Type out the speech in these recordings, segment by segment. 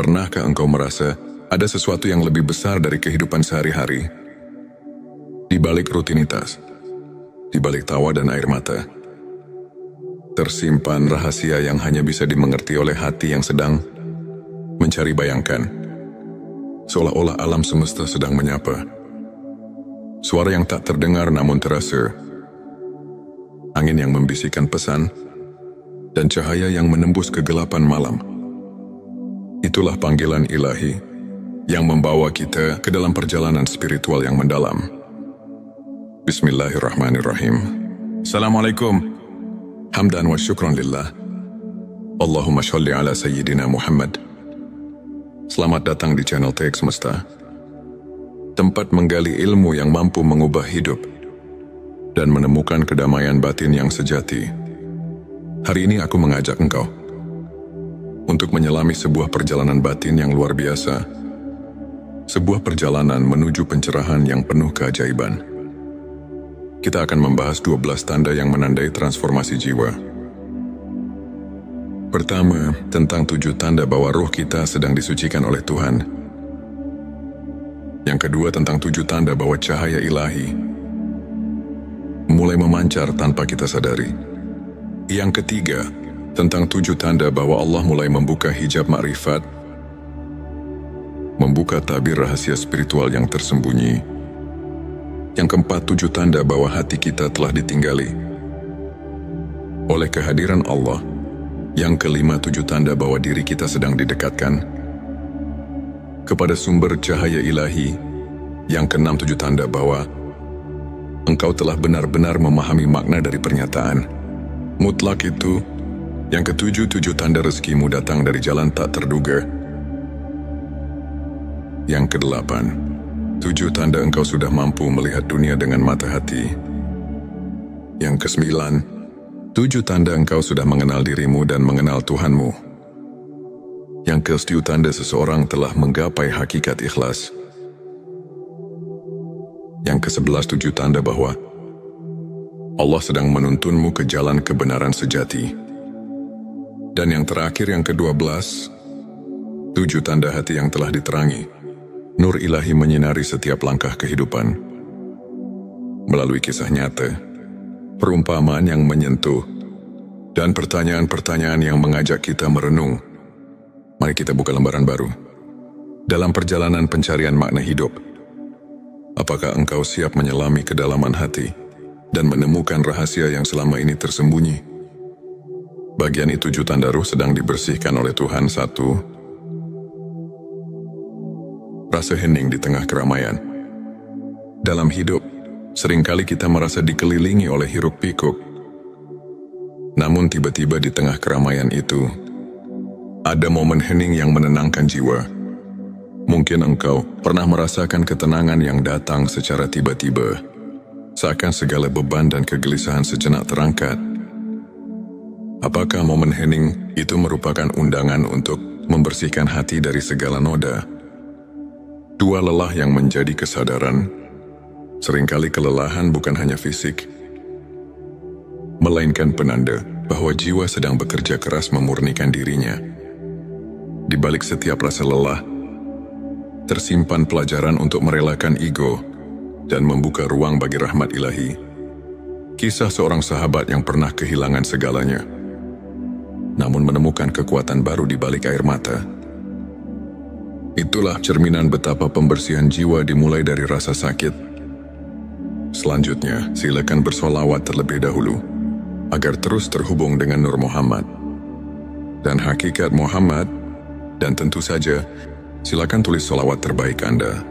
Pernahkah engkau merasa ada sesuatu yang lebih besar dari kehidupan sehari-hari? Di balik rutinitas, di balik tawa dan air mata, tersimpan rahasia yang hanya bisa dimengerti oleh hati yang sedang mencari bayangkan. Seolah-olah alam semesta sedang menyapa. Suara yang tak terdengar namun terasa. Angin yang membisikkan pesan, dan cahaya yang menembus kegelapan malam. Itulah panggilan ilahi yang membawa kita ke dalam perjalanan spiritual yang mendalam. Bismillahirrahmanirrahim. Assalamualaikum. Hamdan wa syukran lillah. Allahumma sholli ala Sayyidina Muhammad. Selamat datang di channel TX Semesta, tempat menggali ilmu yang mampu mengubah hidup dan menemukan kedamaian batin yang sejati. Hari ini aku mengajak engkau untuk menyelami sebuah perjalanan batin yang luar biasa, sebuah perjalanan menuju pencerahan yang penuh keajaiban. Kita akan membahas 12 tanda yang menandai transformasi jiwa. Pertama, tentang 7 tanda bahwa roh kita sedang disucikan oleh Tuhan. Yang kedua, tentang 7 tanda bahwa cahaya ilahi mulai memancar tanpa kita sadari. Yang ketiga, tentang 7 tanda bahwa Allah mulai membuka hijab makrifat, membuka tabir rahasia spiritual yang tersembunyi. Yang keempat, 7 tanda bahwa hati kita telah ditinggali oleh kehadiran Allah. Yang kelima, 7 tanda bahwa diri kita sedang didekatkan kepada sumber cahaya ilahi. Yang keenam, 7 tanda bahwa engkau telah benar-benar memahami makna dari pernyataan mutlak itu. Yang ketujuh, 7 tanda rezekimu datang dari jalan tak terduga. Yang kedelapan, 7 tanda engkau sudah mampu melihat dunia dengan mata hati. Yang kesembilan, 7 tanda engkau sudah mengenal dirimu dan mengenal Tuhanmu. Yang ke-10 tanda seseorang telah menggapai hakikat ikhlas. Yang ke-11, 7 tanda bahwa Allah sedang menuntunmu ke jalan kebenaran sejati. Dan yang terakhir, yang ke-12, 7 tanda hati yang telah diterangi. Nur ilahi menyinari setiap langkah kehidupan. Melalui kisah nyata, perumpamaan yang menyentuh, dan pertanyaan-pertanyaan yang mengajak kita merenung. Mari kita buka lembaran baru dalam perjalanan pencarian makna hidup. Apakah engkau siap menyelami kedalaman hati dan menemukan rahasia yang selama ini tersembunyi? Bagian itu 7 tanda ruh sedang dibersihkan oleh Tuhan. 1. Rasa hening di tengah keramaian. Dalam hidup, seringkali kita merasa dikelilingi oleh hiruk pikuk. Namun tiba-tiba di tengah keramaian itu, ada momen hening yang menenangkan jiwa. Mungkin engkau pernah merasakan ketenangan yang datang secara tiba-tiba, seakan segala beban dan kegelisahan sejenak terangkat. Apakah momen hening itu merupakan undangan untuk membersihkan hati dari segala noda? 2. Lelah yang menjadi kesadaran. Seringkali kelelahan bukan hanya fisik, melainkan penanda bahwa jiwa sedang bekerja keras memurnikan dirinya. Di balik setiap rasa lelah, tersimpan pelajaran untuk merelakan ego dan membuka ruang bagi rahmat ilahi. Kisah seorang sahabat yang pernah kehilangan segalanya, namun menemukan kekuatan baru di balik air mata. Itulah cerminan betapa pembersihan jiwa dimulai dari rasa sakit. Selanjutnya, silakan bersolawat terlebih dahulu, agar terus terhubung dengan Nur Muhammad dan hakikat Muhammad. Dan tentu saja, silakan tulis solawat terbaik Anda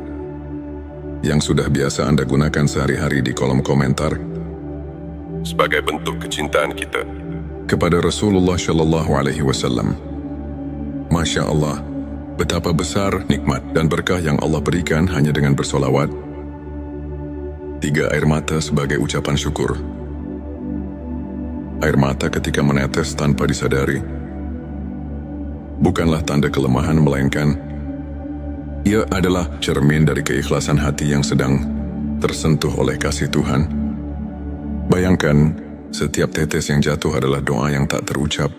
yang sudah biasa Anda gunakan sehari-hari di kolom komentar sebagai bentuk kecintaan kita kepada Rasulullah Shallallahu Alaihi Wasallam. Masya Allah, betapa besar nikmat dan berkah yang Allah berikan hanya dengan bersolawat. 3. Air mata sebagai ucapan syukur. Air mata ketika menetes tanpa disadari bukanlah tanda kelemahan, melainkan ia adalah cermin dari keikhlasan hati yang sedang tersentuh oleh kasih Tuhan. Bayangkan, setiap tetes yang jatuh adalah doa yang tak terucap,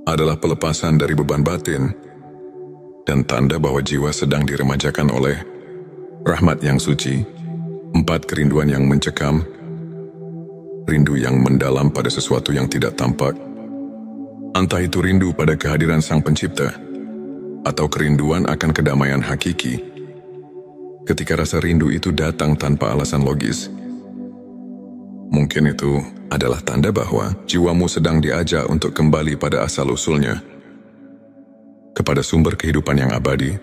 adalah pelepasan dari beban batin dan tanda bahwa jiwa sedang diremajakan oleh rahmat yang suci. 4. Kerinduan yang mencekam, rindu yang mendalam pada sesuatu yang tidak tampak. Entah itu rindu pada kehadiran Sang Pencipta, atau kerinduan akan kedamaian hakiki. Ketika rasa rindu itu datang tanpa alasan logis, mungkin itu adalah tanda bahwa jiwamu sedang diajak untuk kembali pada asal-usulnya, kepada sumber kehidupan yang abadi.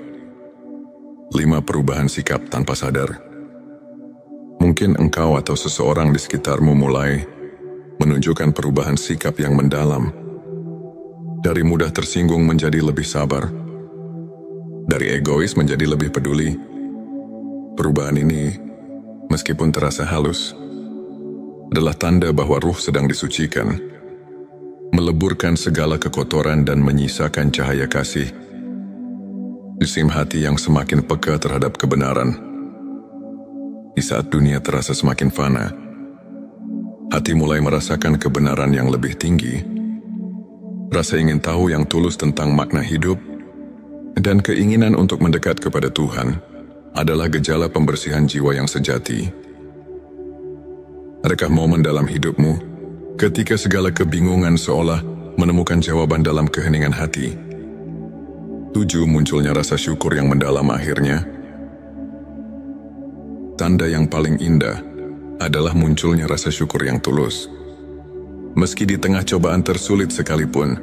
5. Perubahan sikap tanpa sadar. Mungkin engkau atau seseorang di sekitarmu mulai menunjukkan perubahan sikap yang mendalam. Dari mudah tersinggung menjadi lebih sabar. Dari egois menjadi lebih peduli. Perubahan ini, meskipun terasa halus, adalah tanda bahwa ruh sedang disucikan, meleburkan segala kekotoran dan menyisakan cahaya kasih. Jisim hati yang semakin peka terhadap kebenaran. Di saat dunia terasa semakin fana, hati mulai merasakan kebenaran yang lebih tinggi. Rasa ingin tahu yang tulus tentang makna hidup dan keinginan untuk mendekat kepada Tuhan adalah gejala pembersihan jiwa yang sejati. Adakah momen dalam hidupmu ketika segala kebingungan seolah menemukan jawaban dalam keheningan hati? 7. Munculnya rasa syukur yang mendalam akhirnya. Tanda yang paling indah adalah munculnya rasa syukur yang tulus. Meski di tengah cobaan tersulit sekalipun,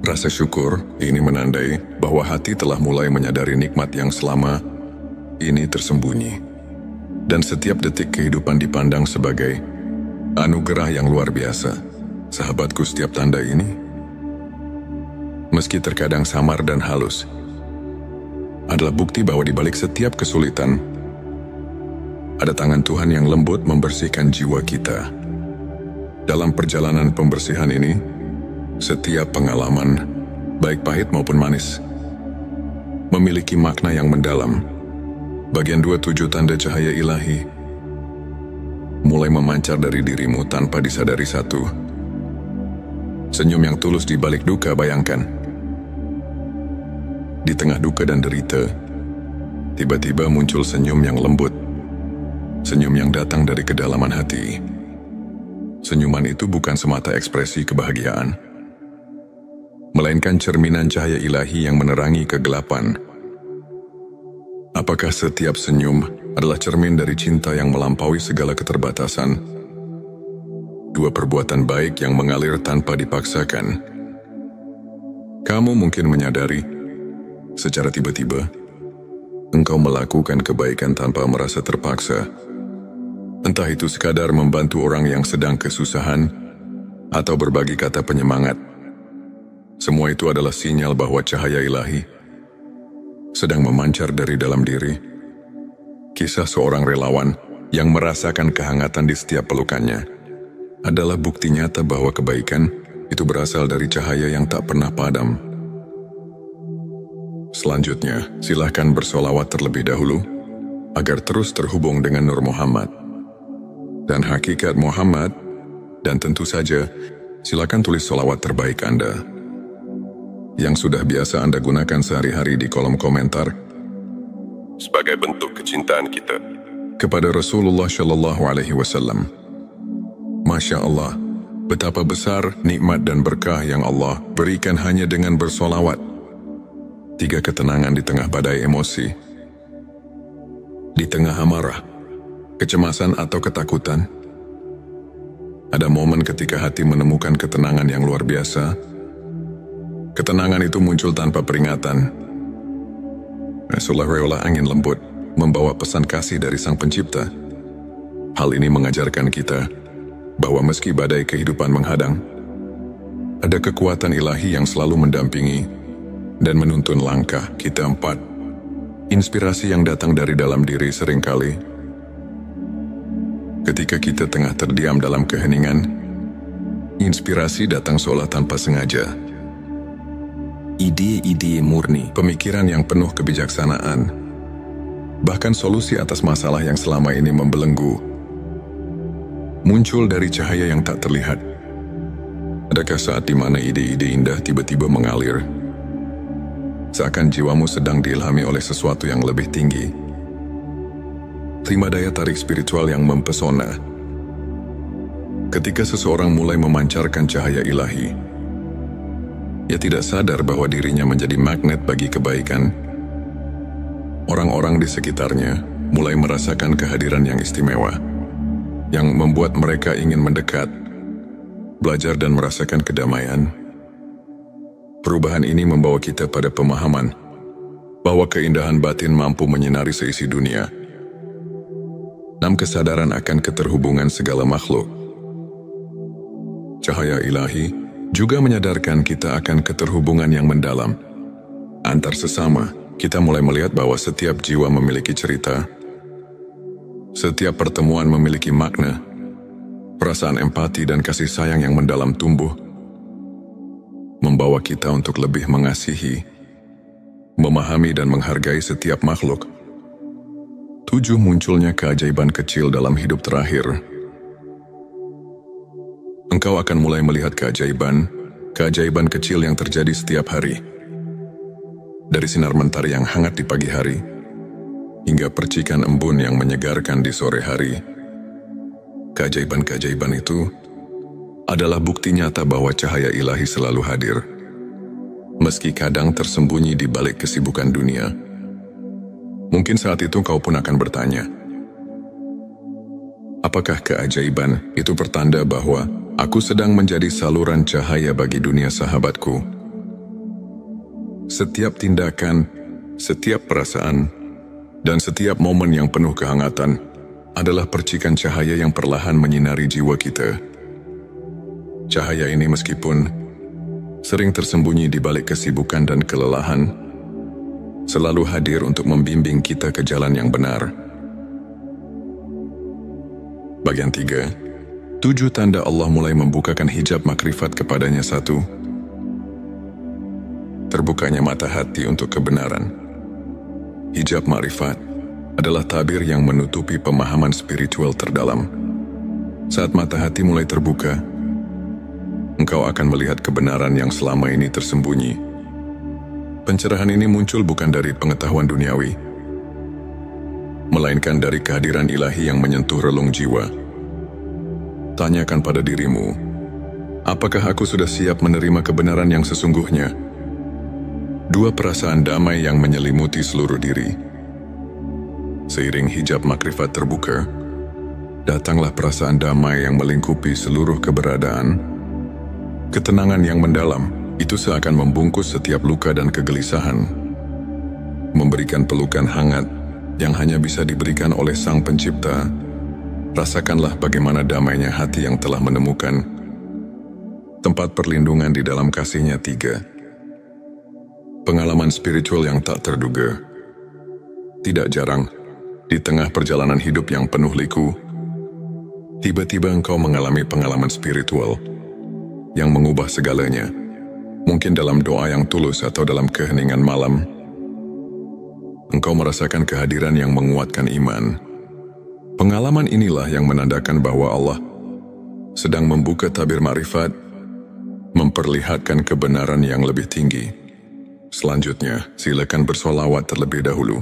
rasa syukur ini menandai bahwa hati telah mulai menyadari nikmat yang selama ini tersembunyi. Dan setiap detik kehidupan dipandang sebagai anugerah yang luar biasa. Sahabatku, setiap tanda ini, meski terkadang samar dan halus, adalah bukti bahwa di balik setiap kesulitan, ada tangan Tuhan yang lembut membersihkan jiwa kita. Dalam perjalanan pembersihan ini, setiap pengalaman, baik pahit maupun manis, memiliki makna yang mendalam. Bagian 27. Tanda cahaya ilahi mulai memancar dari dirimu tanpa disadari. 1. Senyum yang tulus di balik duka. Bayangkan, di tengah duka dan derita, tiba-tiba muncul senyum yang lembut. Senyum yang datang dari kedalaman hati. Senyuman itu bukan semata ekspresi kebahagiaan, melainkan cerminan cahaya ilahi yang menerangi kegelapan. Apakah setiap senyum adalah cermin dari cinta yang melampaui segala keterbatasan? 2. Perbuatan baik yang mengalir tanpa dipaksakan. Kamu mungkin menyadari, secara tiba-tiba, engkau melakukan kebaikan tanpa merasa terpaksa. Entah itu sekadar membantu orang yang sedang kesusahan, atau berbagi kata penyemangat. Semua itu adalah sinyal bahwa cahaya ilahi sedang memancar dari dalam diri. Kisah seorang relawan yang merasakan kehangatan di setiap pelukannya adalah bukti nyata bahwa kebaikan itu berasal dari cahaya yang tak pernah padam. Selanjutnya, silakan bersolawat terlebih dahulu agar terus terhubung dengan Nur Muhammad dan hakikat Muhammad, dan tentu saja silakan tulis solawat terbaik Anda yang sudah biasa Anda gunakan sehari-hari di kolom komentar sebagai bentuk kecintaan kita kepada Rasulullah Shallallahu Alaihi Wasallam. Masya Allah, betapa besar nikmat dan berkah yang Allah berikan hanya dengan bersolawat. 3. Ketenangan di tengah badai emosi. Di tengah amarah, kecemasan atau ketakutan, ada momen ketika hati menemukan ketenangan yang luar biasa. Ketenangan itu muncul tanpa peringatan. Seolah-olah angin lembut membawa pesan kasih dari Sang Pencipta. Hal ini mengajarkan kita bahwa meski badai kehidupan menghadang, ada kekuatan ilahi yang selalu mendampingi dan menuntun langkah kita. 4. Inspirasi yang datang dari dalam diri. Seringkali, ketika kita tengah terdiam dalam keheningan, inspirasi datang seolah tanpa sengaja. Ide-ide murni, pemikiran yang penuh kebijaksanaan, bahkan solusi atas masalah yang selama ini membelenggu, muncul dari cahaya yang tak terlihat. Adakah saat di mana ide-ide indah tiba-tiba mengalir seakan jiwamu sedang diilhami oleh sesuatu yang lebih tinggi. Terima daya tarik spiritual yang mempesona. Ketika seseorang mulai memancarkan cahaya ilahi, ia tidak sadar bahwa dirinya menjadi magnet bagi kebaikan. Orang-orang di sekitarnya mulai merasakan kehadiran yang istimewa, yang membuat mereka ingin mendekat, belajar dan merasakan kedamaian. Perubahan ini membawa kita pada pemahaman bahwa keindahan batin mampu menyinari seisi dunia. 6. Kesadaran akan keterhubungan segala makhluk. Cahaya ilahi juga menyadarkan kita akan keterhubungan yang mendalam antar sesama. Kita mulai melihat bahwa setiap jiwa memiliki cerita, setiap pertemuan memiliki makna, perasaan empati dan kasih sayang yang mendalam tumbuh, membawa kita untuk lebih mengasihi, memahami dan menghargai setiap makhluk. 7. Munculnya keajaiban kecil dalam hidup terakhir. Engkau akan mulai melihat keajaiban kecil yang terjadi setiap hari. Dari sinar mentari yang hangat di pagi hari, hingga percikan embun yang menyegarkan di sore hari. Keajaiban-keajaiban itu adalah bukti nyata bahwa cahaya ilahi selalu hadir, meski kadang tersembunyi di balik kesibukan dunia. Mungkin saat itu kau pun akan bertanya, apakah keajaiban itu pertanda bahwa aku sedang menjadi saluran cahaya bagi dunia sahabatku? Setiap tindakan, setiap perasaan, dan setiap momen yang penuh kehangatan adalah percikan cahaya yang perlahan menyinari jiwa kita. Cahaya ini meskipun sering tersembunyi di balik kesibukan dan kelelahan, selalu hadir untuk membimbing kita ke jalan yang benar. Bagian 3. 7 tanda Allah mulai membukakan hijab makrifat kepadanya. 1. Terbukanya mata hati untuk kebenaran. Hijab makrifat adalah tabir yang menutupi pemahaman spiritual terdalam. Saat mata hati mulai terbuka, engkau akan melihat kebenaran yang selama ini tersembunyi. Pencerahan ini muncul bukan dari pengetahuan duniawi, melainkan dari kehadiran ilahi yang menyentuh relung jiwa. Tanyakan pada dirimu, apakah aku sudah siap menerima kebenaran yang sesungguhnya? 2. Perasaan damai yang menyelimuti seluruh diri. Seiring hijab makrifat terbuka, datanglah perasaan damai yang melingkupi seluruh keberadaan. Ketenangan yang mendalam itu seakan membungkus setiap luka dan kegelisahan, memberikan pelukan hangat yang hanya bisa diberikan oleh Sang Pencipta. Rasakanlah bagaimana damainya hati yang telah menemukan tempat perlindungan di dalam kasih-Nya. 3. Pengalaman spiritual yang tak terduga. Tidak jarang, di tengah perjalanan hidup yang penuh liku, tiba-tiba engkau mengalami pengalaman spiritual yang mengubah segalanya. Mungkin dalam doa yang tulus atau dalam keheningan malam, engkau merasakan kehadiran yang menguatkan iman. Pengalaman inilah yang menandakan bahwa Allah sedang membuka tabir makrifat, memperlihatkan kebenaran yang lebih tinggi. Selanjutnya, silakan bersolawat terlebih dahulu,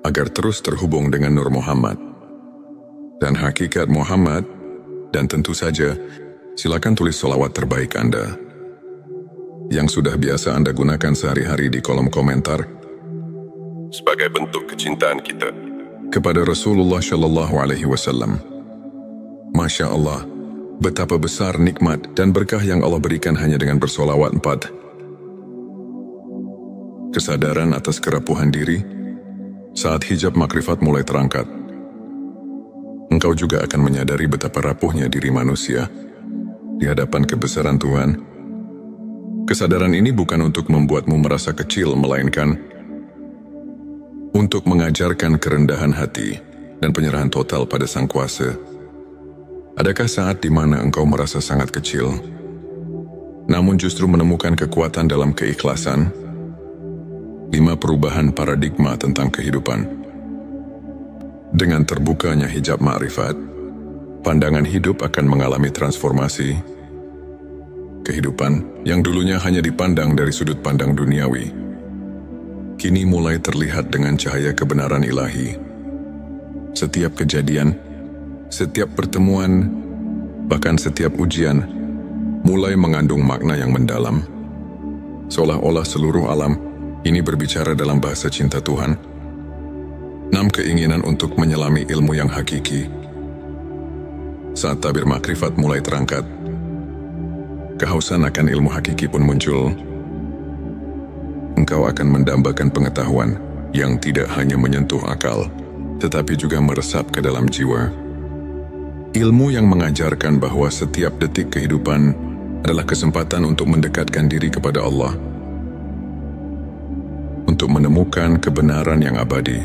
agar terus terhubung dengan Nur Muhammad dan hakikat Muhammad, dan tentu saja, silakan tulis solawat terbaik Anda, yang sudah biasa Anda gunakan sehari-hari di kolom komentar, sebagai bentuk kecintaan kita kepada Rasulullah Shallallahu Alaihi Wasallam. Masya Allah, betapa besar nikmat dan berkah yang Allah berikan hanya dengan bersolawat. 4. Kesadaran atas kerapuhan diri. Saat hijab makrifat mulai terangkat, engkau juga akan menyadari betapa rapuhnya diri manusia di hadapan kebesaran Tuhan. Kesadaran ini bukan untuk membuatmu merasa kecil, melainkan untuk mengajarkan kerendahan hati dan penyerahan total pada Sang Kuasa. Adakah saat di mana engkau merasa sangat kecil, namun justru menemukan kekuatan dalam keikhlasan? 5. Perubahan paradigma tentang kehidupan. Dengan terbukanya hijab makrifat, pandangan hidup akan mengalami transformasi. Kehidupan yang dulunya hanya dipandang dari sudut pandang duniawi, kini mulai terlihat dengan cahaya kebenaran ilahi. Setiap kejadian, setiap pertemuan, bahkan setiap ujian, mulai mengandung makna yang mendalam. Seolah-olah seluruh alam ini berbicara dalam bahasa cinta Tuhan. 6. Keinginan untuk menyelami ilmu yang hakiki. Saat tabir makrifat mulai terangkat, kehausan akan ilmu hakiki pun muncul. Engkau akan mendambakan pengetahuan yang tidak hanya menyentuh akal, tetapi juga meresap ke dalam jiwa. Ilmu yang mengajarkan bahwa setiap detik kehidupan adalah kesempatan untuk mendekatkan diri kepada Allah, untuk menemukan kebenaran yang abadi.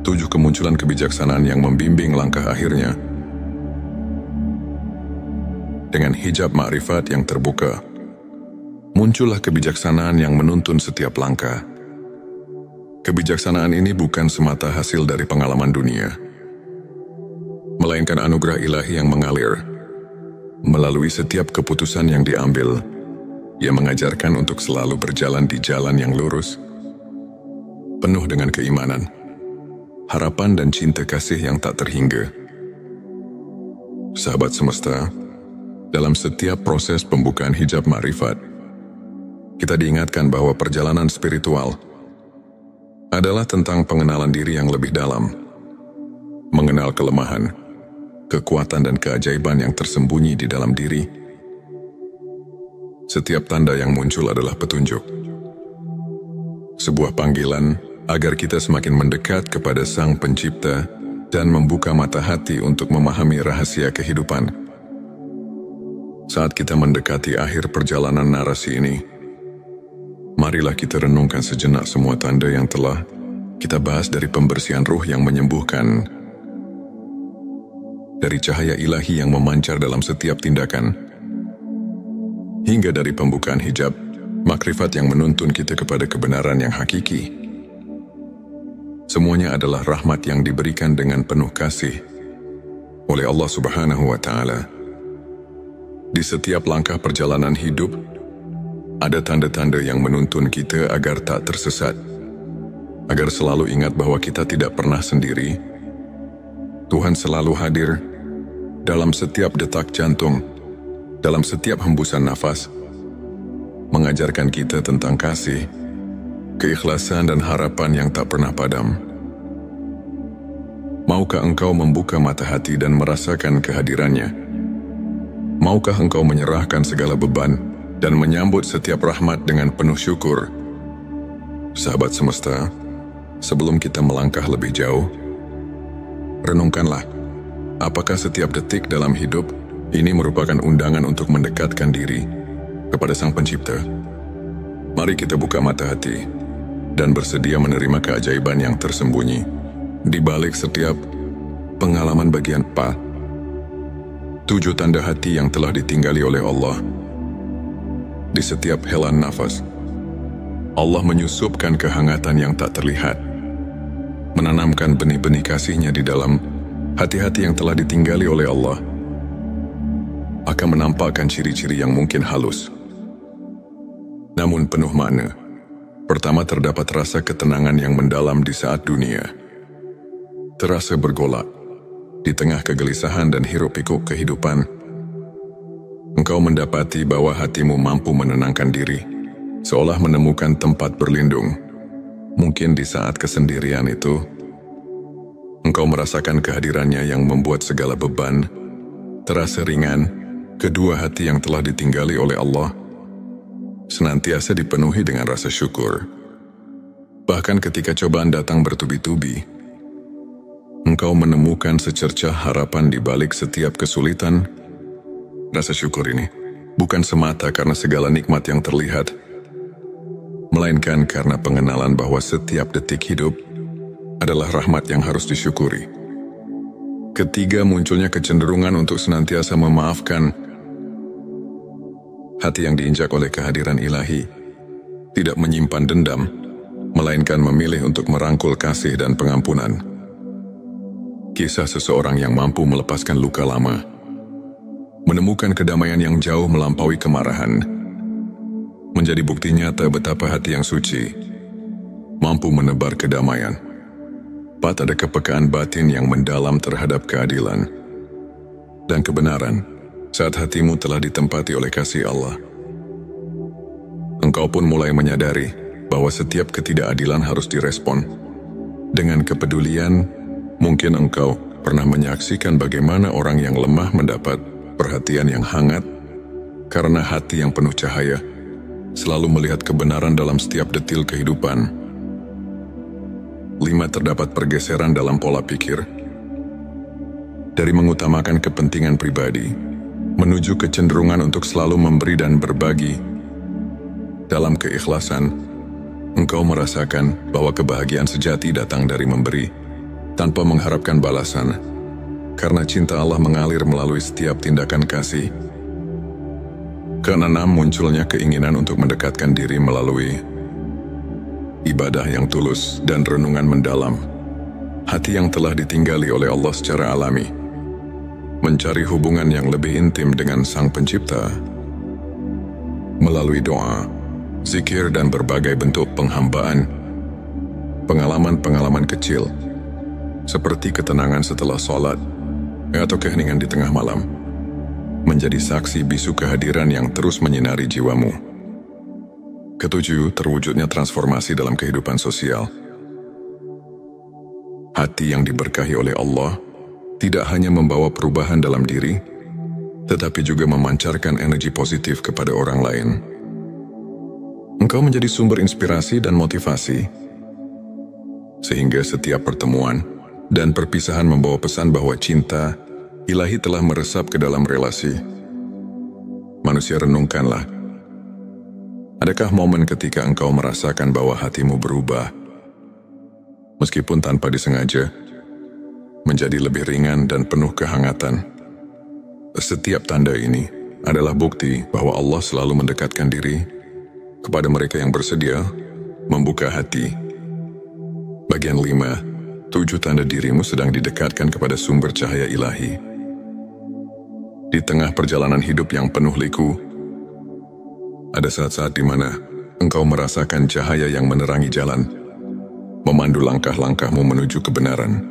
7. Kemunculan kebijaksanaan yang membimbing langkah akhirnya. Dengan hijab makrifat yang terbuka, muncullah kebijaksanaan yang menuntun setiap langkah. Kebijaksanaan ini bukan semata hasil dari pengalaman dunia, melainkan anugerah ilahi yang mengalir melalui setiap keputusan yang diambil. Ia mengajarkan untuk selalu berjalan di jalan yang lurus, penuh dengan keimanan, harapan dan cinta kasih yang tak terhingga. Sahabat semesta, dalam setiap proses pembukaan hijab makrifat, kita diingatkan bahwa perjalanan spiritual adalah tentang pengenalan diri yang lebih dalam, mengenal kelemahan, kekuatan dan keajaiban yang tersembunyi di dalam diri. Setiap tanda yang muncul adalah petunjuk, sebuah panggilan agar kita semakin mendekat kepada Sang Pencipta dan membuka mata hati untuk memahami rahasia kehidupan. Saat kita mendekati akhir perjalanan narasi ini, marilah kita renungkan sejenak semua tanda yang telah kita bahas, dari pembersihan ruh yang menyembuhkan, dari cahaya ilahi yang memancar dalam setiap tindakan, hingga dari pembukaan hijab makrifat yang menuntun kita kepada kebenaran yang hakiki. Semuanya adalah rahmat yang diberikan dengan penuh kasih oleh Allah Subhanahu wa Ta'ala. Di setiap langkah perjalanan hidup, ada tanda-tanda yang menuntun kita agar tak tersesat, agar selalu ingat bahwa kita tidak pernah sendiri. Tuhan selalu hadir dalam setiap detak jantung, dalam setiap hembusan nafas, mengajarkan kita tentang kasih, keikhlasan dan harapan yang tak pernah padam. Maukah engkau membuka mata hati dan merasakan kehadirannya? Maukah engkau menyerahkan segala beban dan menyambut setiap rahmat dengan penuh syukur? Sahabat semesta, sebelum kita melangkah lebih jauh, renungkanlah, apakah setiap detik dalam hidup ini merupakan undangan untuk mendekatkan diri kepada Sang Pencipta? Mari kita buka mata hati dan bersedia menerima keajaiban yang tersembunyi di balik setiap pengalaman bagian 7 tanda hati yang telah ditinggali oleh Allah. Di setiap helaan nafas, Allah menyusupkan kehangatan yang tak terlihat, menanamkan benih-benih kasih-Nya di dalam hati-hati yang telah ditinggali oleh Allah. Akan menampakkan ciri-ciri yang mungkin halus, namun penuh makna. Pertama, terdapat rasa ketenangan yang mendalam di saat dunia terasa bergolak. Di tengah kegelisahan dan hiruk-pikuk kehidupan, engkau mendapati bahwa hatimu mampu menenangkan diri, seolah menemukan tempat berlindung. Mungkin di saat kesendirian itu, engkau merasakan kehadirannya yang membuat segala beban terasa ringan. Kedua, hati yang telah ditinggali oleh Allah senantiasa dipenuhi dengan rasa syukur. Bahkan ketika cobaan datang bertubi-tubi, engkau menemukan secercah harapan di balik setiap kesulitan. Rasa syukur ini bukan semata karena segala nikmat yang terlihat, melainkan karena pengenalan bahwa setiap detik hidup adalah rahmat yang harus disyukuri. Ketiga, munculnya kecenderungan untuk senantiasa memaafkan. Hati yang diinjak oleh kehadiran ilahi tidak menyimpan dendam, melainkan memilih untuk merangkul kasih dan pengampunan. Kisah seseorang yang mampu melepaskan luka lama, menemukan kedamaian yang jauh melampaui kemarahan, menjadi bukti nyata betapa hati yang suci mampu menebar kedamaian. 4. Ada kepekaan batin yang mendalam terhadap keadilan dan kebenaran saat hatimu telah ditempati oleh kasih Allah. Engkau pun mulai menyadari bahwa setiap ketidakadilan harus direspon. Dengan kepedulian, mungkin engkau pernah menyaksikan bagaimana orang yang lemah mendapat perhatian yang hangat karena hati yang penuh cahaya selalu melihat kebenaran dalam setiap detil kehidupan. 5. Terdapat pergeseran dalam pola pikir. Dari mengutamakan kepentingan pribadi, menuju kecenderungan untuk selalu memberi dan berbagi. Dalam keikhlasan, engkau merasakan bahwa kebahagiaan sejati datang dari memberi, tanpa mengharapkan balasan, karena cinta Allah mengalir melalui setiap tindakan kasih. 6. Munculnya keinginan untuk mendekatkan diri melalui ibadah yang tulus dan renungan mendalam. Hati yang telah ditinggali oleh Allah secara alami, mencari hubungan yang lebih intim dengan Sang Pencipta melalui doa, zikir dan berbagai bentuk penghambaan. Pengalaman-pengalaman kecil seperti ketenangan setelah sholat atau keheningan di tengah malam menjadi saksi bisu kehadiran yang terus menyinari jiwamu. 7. Terwujudnya transformasi dalam kehidupan sosial. Hati yang diberkahi oleh Allah tidak hanya membawa perubahan dalam diri, tetapi juga memancarkan energi positif kepada orang lain. Engkau menjadi sumber inspirasi dan motivasi, sehingga setiap pertemuan dan perpisahan membawa pesan bahwa cinta ilahi telah meresap ke dalam relasi. Manusia, renungkanlah. Adakah momen ketika engkau merasakan bahwa hatimu berubah, meskipun tanpa disengaja, menjadi lebih ringan dan penuh kehangatan? Setiap tanda ini adalah bukti bahwa Allah selalu mendekatkan diri kepada mereka yang bersedia membuka hati. Bagian 5. 7 tanda dirimu sedang didekatkan kepada sumber cahaya ilahi. Di tengah perjalanan hidup yang penuh liku, ada saat-saat di mana engkau merasakan cahaya yang menerangi jalan, memandu langkah-langkahmu menuju kebenaran.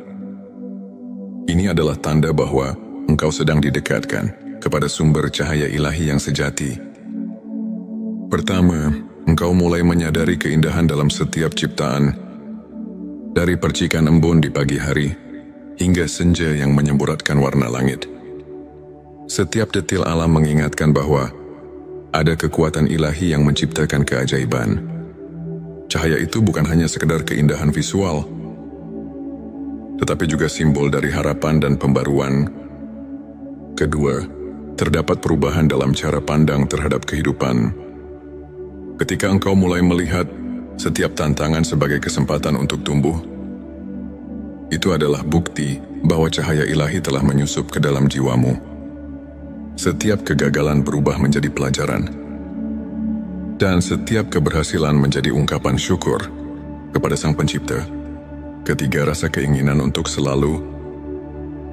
Ini adalah tanda bahwa engkau sedang didekatkan kepada sumber cahaya ilahi yang sejati. Pertama, engkau mulai menyadari keindahan dalam setiap ciptaan, dari percikan embun di pagi hari hingga senja yang menyemburatkan warna langit. Setiap detil alam mengingatkan bahwa ada kekuatan ilahi yang menciptakan keajaiban. Cahaya itu bukan hanya sekedar keindahan visual, tetapi juga simbol dari harapan dan pembaruan. Kedua, terdapat perubahan dalam cara pandang terhadap kehidupan. Ketika engkau mulai melihat setiap tantangan sebagai kesempatan untuk tumbuh, itu adalah bukti bahwa cahaya ilahi telah menyusup ke dalam jiwamu. Setiap kegagalan berubah menjadi pelajaran, dan setiap keberhasilan menjadi ungkapan syukur kepada Sang Pencipta. Ketiga, rasa keinginan untuk selalu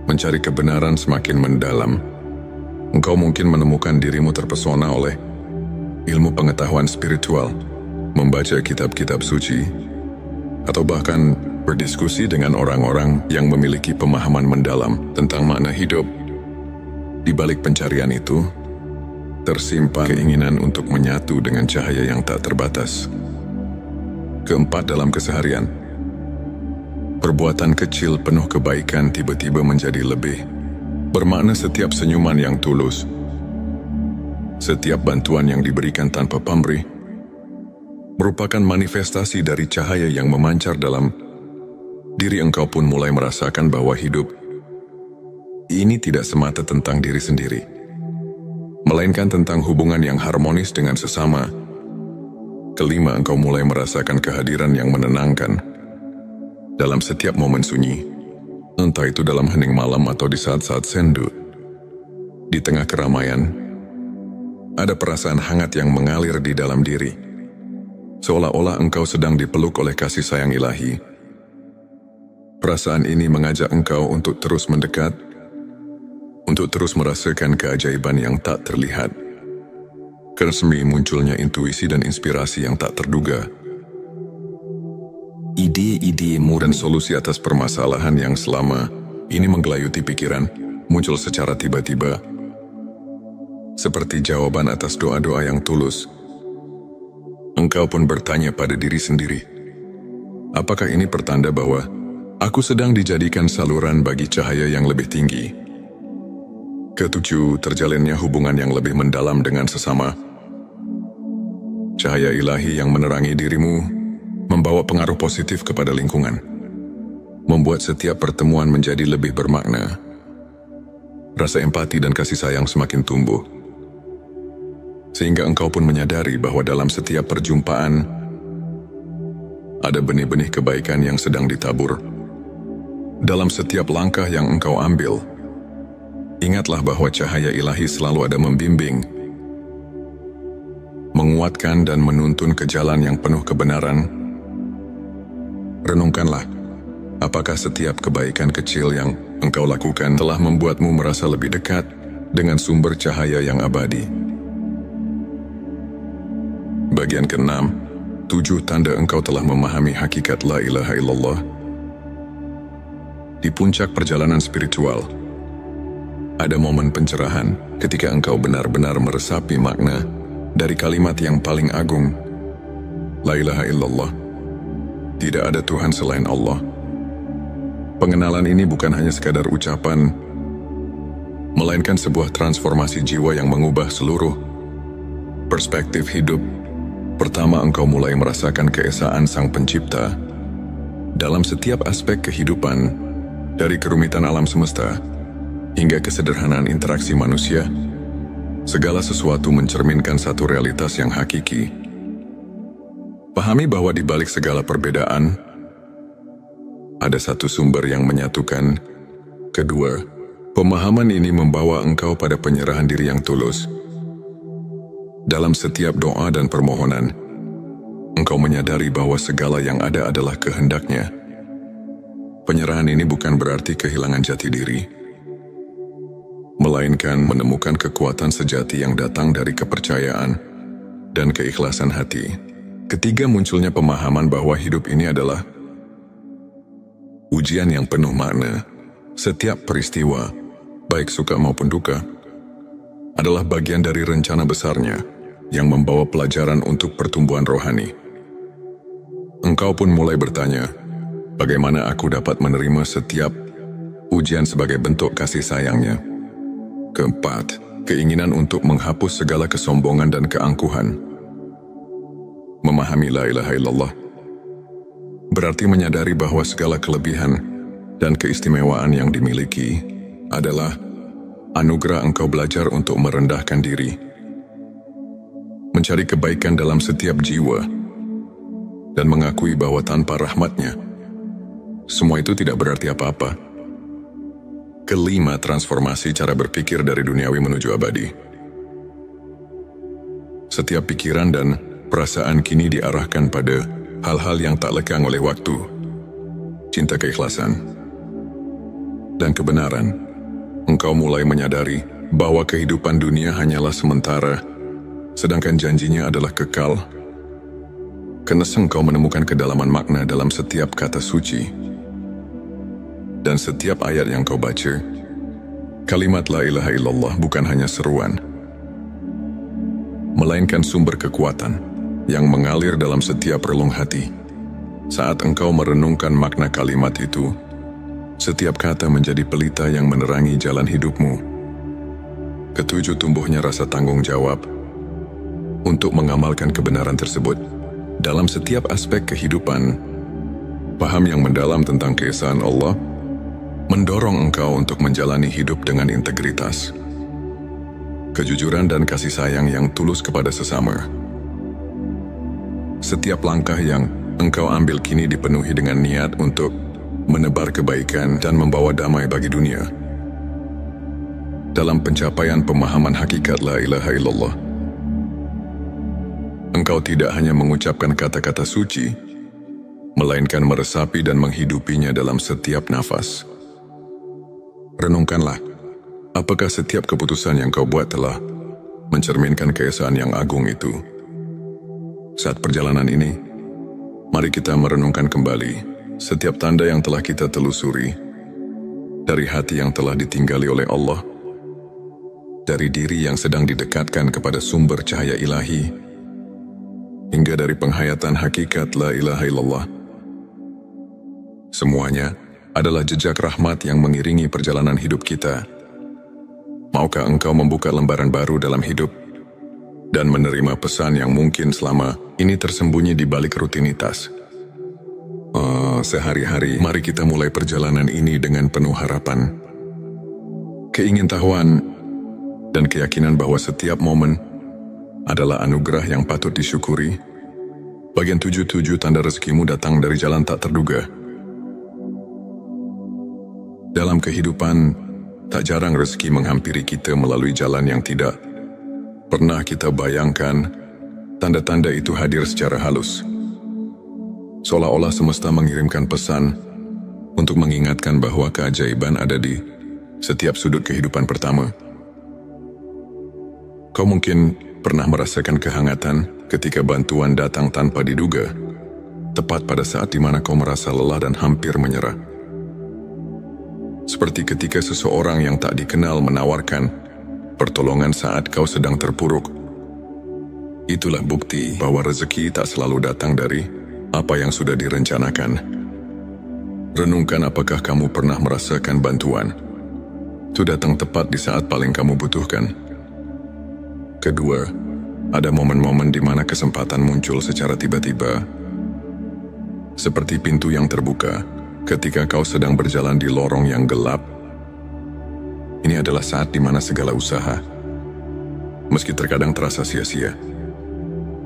mencari kebenaran semakin mendalam. Engkau mungkin menemukan dirimu terpesona oleh ilmu pengetahuan spiritual, membaca kitab-kitab suci, atau bahkan berdiskusi dengan orang-orang yang memiliki pemahaman mendalam tentang makna hidup. Di balik pencarian itu, tersimpan keinginan untuk menyatu dengan cahaya yang tak terbatas. Keempat, dalam keseharian, perbuatan kecil penuh kebaikan tiba-tiba menjadi lebih bermakna. Setiap senyuman yang tulus, setiap bantuan yang diberikan tanpa pamrih, merupakan manifestasi dari cahaya yang memancar dalam diri. Engkau pun mulai merasakan bahwa hidup ini tidak semata tentang diri sendiri, melainkan tentang hubungan yang harmonis dengan sesama. Kelima, engkau mulai merasakan kehadiran yang menenangkan dalam setiap momen sunyi, entah itu dalam hening malam atau di saat-saat sendu. Di tengah keramaian, ada perasaan hangat yang mengalir di dalam diri, seolah-olah engkau sedang dipeluk oleh kasih sayang ilahi. Perasaan ini mengajak engkau untuk terus mendekat, untuk terus merasakan keajaiban yang tak terlihat. Karena munculnya intuisi dan inspirasi yang tak terduga. ide-idemu dan solusi atas permasalahan yang selama ini menggelayuti pikiran muncul secara tiba-tiba, seperti jawaban atas doa-doa yang tulus. Engkau pun bertanya pada diri sendiri, apakah ini pertanda bahwa aku sedang dijadikan saluran bagi cahaya yang lebih tinggi? Ketujuh, terjalinnya hubungan yang lebih mendalam dengan sesama. Cahaya ilahi yang menerangi dirimu membawa pengaruh positif kepada lingkungan, membuat setiap pertemuan menjadi lebih bermakna. Rasa empati dan kasih sayang semakin tumbuh, sehingga engkau pun menyadari bahwa dalam setiap perjumpaan ada benih-benih kebaikan yang sedang ditabur. Dalam setiap langkah yang engkau ambil, ingatlah bahwa cahaya ilahi selalu ada membimbing, menguatkan dan menuntun ke jalan yang penuh kebenaran. Renungkanlah, apakah setiap kebaikan kecil yang engkau lakukan telah membuatmu merasa lebih dekat dengan sumber cahaya yang abadi. Bagian ke-6, 7 tanda engkau telah memahami hakikat la ilaha illallah. Di puncak perjalanan spiritual, ada momen pencerahan ketika engkau benar-benar meresapi makna dari kalimat yang paling agung, la ilaha illallah. Tidak ada Tuhan selain Allah. Pengenalan ini bukan hanya sekadar ucapan, melainkan sebuah transformasi jiwa yang mengubah seluruh perspektif hidup. Pertama, engkau mulai merasakan keesaan Sang Pencipta dalam setiap aspek kehidupan, dari kerumitan alam semesta hingga kesederhanaan interaksi manusia. Segala sesuatu mencerminkan satu realitas yang hakiki. Pahami bahwa di balik segala perbedaan, ada satu sumber yang menyatukan. Kedua, pemahaman ini membawa engkau pada penyerahan diri yang tulus. Dalam setiap doa dan permohonan, engkau menyadari bahwa segala yang ada adalah kehendak-Nya. Penyerahan ini bukan berarti kehilangan jati diri, melainkan menemukan kekuatan sejati yang datang dari kepercayaan dan keikhlasan hati. Ketiga, munculnya pemahaman bahwa hidup ini adalah ujian yang penuh makna. Setiap peristiwa, baik suka maupun duka, adalah bagian dari rencana besarnya yang membawa pelajaran untuk pertumbuhan rohani. Engkau pun mulai bertanya, bagaimana aku dapat menerima setiap ujian sebagai bentuk kasih sayang-Nya? Keempat, keinginan untuk menghapus segala kesombongan dan keangkuhan. Memahami la ilaha illallah berarti menyadari bahwa segala kelebihan dan keistimewaan yang dimiliki adalah anugerah. Engkau belajar untuk merendahkan diri, mencari kebaikan dalam setiap jiwa, dan mengakui bahwa tanpa rahmat-Nya, semua itu tidak berarti apa-apa. Kelima, transformasi cara berpikir dari duniawi menuju abadi. Setiap pikiran dan perasaan kini diarahkan pada hal-hal yang tak lekang oleh waktu, cinta, keikhlasan, dan kebenaran. Engkau mulai menyadari bahwa kehidupan dunia hanyalah sementara, sedangkan janjinya adalah kekal. Karena engkau menemukan kedalaman makna dalam setiap kata suci dan setiap ayat yang kau baca. Kalimat la ilaha illallah bukan hanya seruan, melainkan sumber kekuatan yang mengalir dalam setiap relung hati. Saat engkau merenungkan makna kalimat itu, setiap kata menjadi pelita yang menerangi jalan hidupmu. Ketujuh, tumbuhnya rasa tanggung jawab untuk mengamalkan kebenaran tersebut dalam setiap aspek kehidupan. Paham yang mendalam tentang keesaan Allah mendorong engkau untuk menjalani hidup dengan integritas, kejujuran dan kasih sayang yang tulus kepada sesama. Setiap langkah yang engkau ambil kini dipenuhi dengan niat untuk menebar kebaikan dan membawa damai bagi dunia. Dalam pencapaian pemahaman hakikat la ilaha illallah, engkau tidak hanya mengucapkan kata-kata suci, melainkan meresapi dan menghidupinya dalam setiap nafas. Renungkanlah, apakah setiap keputusan yang kau buat telah mencerminkan keesaan yang agung itu? Saat perjalanan ini, Mari kita merenungkan kembali setiap tanda yang telah kita telusuri, dari hati yang telah ditinggali oleh Allah, dari diri yang sedang didekatkan kepada sumber cahaya ilahi, hingga dari penghayatan hakikat la ilaha illallah. Semuanya adalah jejak rahmat yang mengiringi perjalanan hidup kita. Maukah engkau membuka lembaran baru dalam hidup dan menerima pesan yang mungkin selama ini tersembunyi di balik rutinitas? Sehari-hari, mari kita mulai perjalanan ini dengan penuh harapan, keingintahuan, dan keyakinan bahwa setiap momen adalah anugerah yang patut disyukuri. Bagian 7 tanda rezekimu datang dari jalan tak terduga. Dalam kehidupan, tak jarang rezeki menghampiri kita melalui jalan yang tidak pernah kita bayangkan. Tanda-tanda itu hadir secara halus, seolah-olah semesta mengirimkan pesan untuk mengingatkan bahwa keajaiban ada di setiap sudut kehidupan pertama. Kau mungkin pernah merasakan kehangatan ketika bantuan datang tanpa diduga, tepat pada saat di mana kau merasa lelah dan hampir menyerah. Seperti ketika seseorang yang tak dikenal menawarkan pertolongan saat kau sedang terpuruk. Itulah bukti bahwa rezeki tak selalu datang dari apa yang sudah direncanakan. Renungkan, apakah kamu pernah merasakan bantuan itu datang tepat di saat paling kamu butuhkan? Kedua, ada momen-momen di mana kesempatan muncul secara tiba-tiba, seperti pintu yang terbuka ketika kau sedang berjalan di lorong yang gelap. Ini adalah saat di mana segala usaha, meski terkadang terasa sia-sia,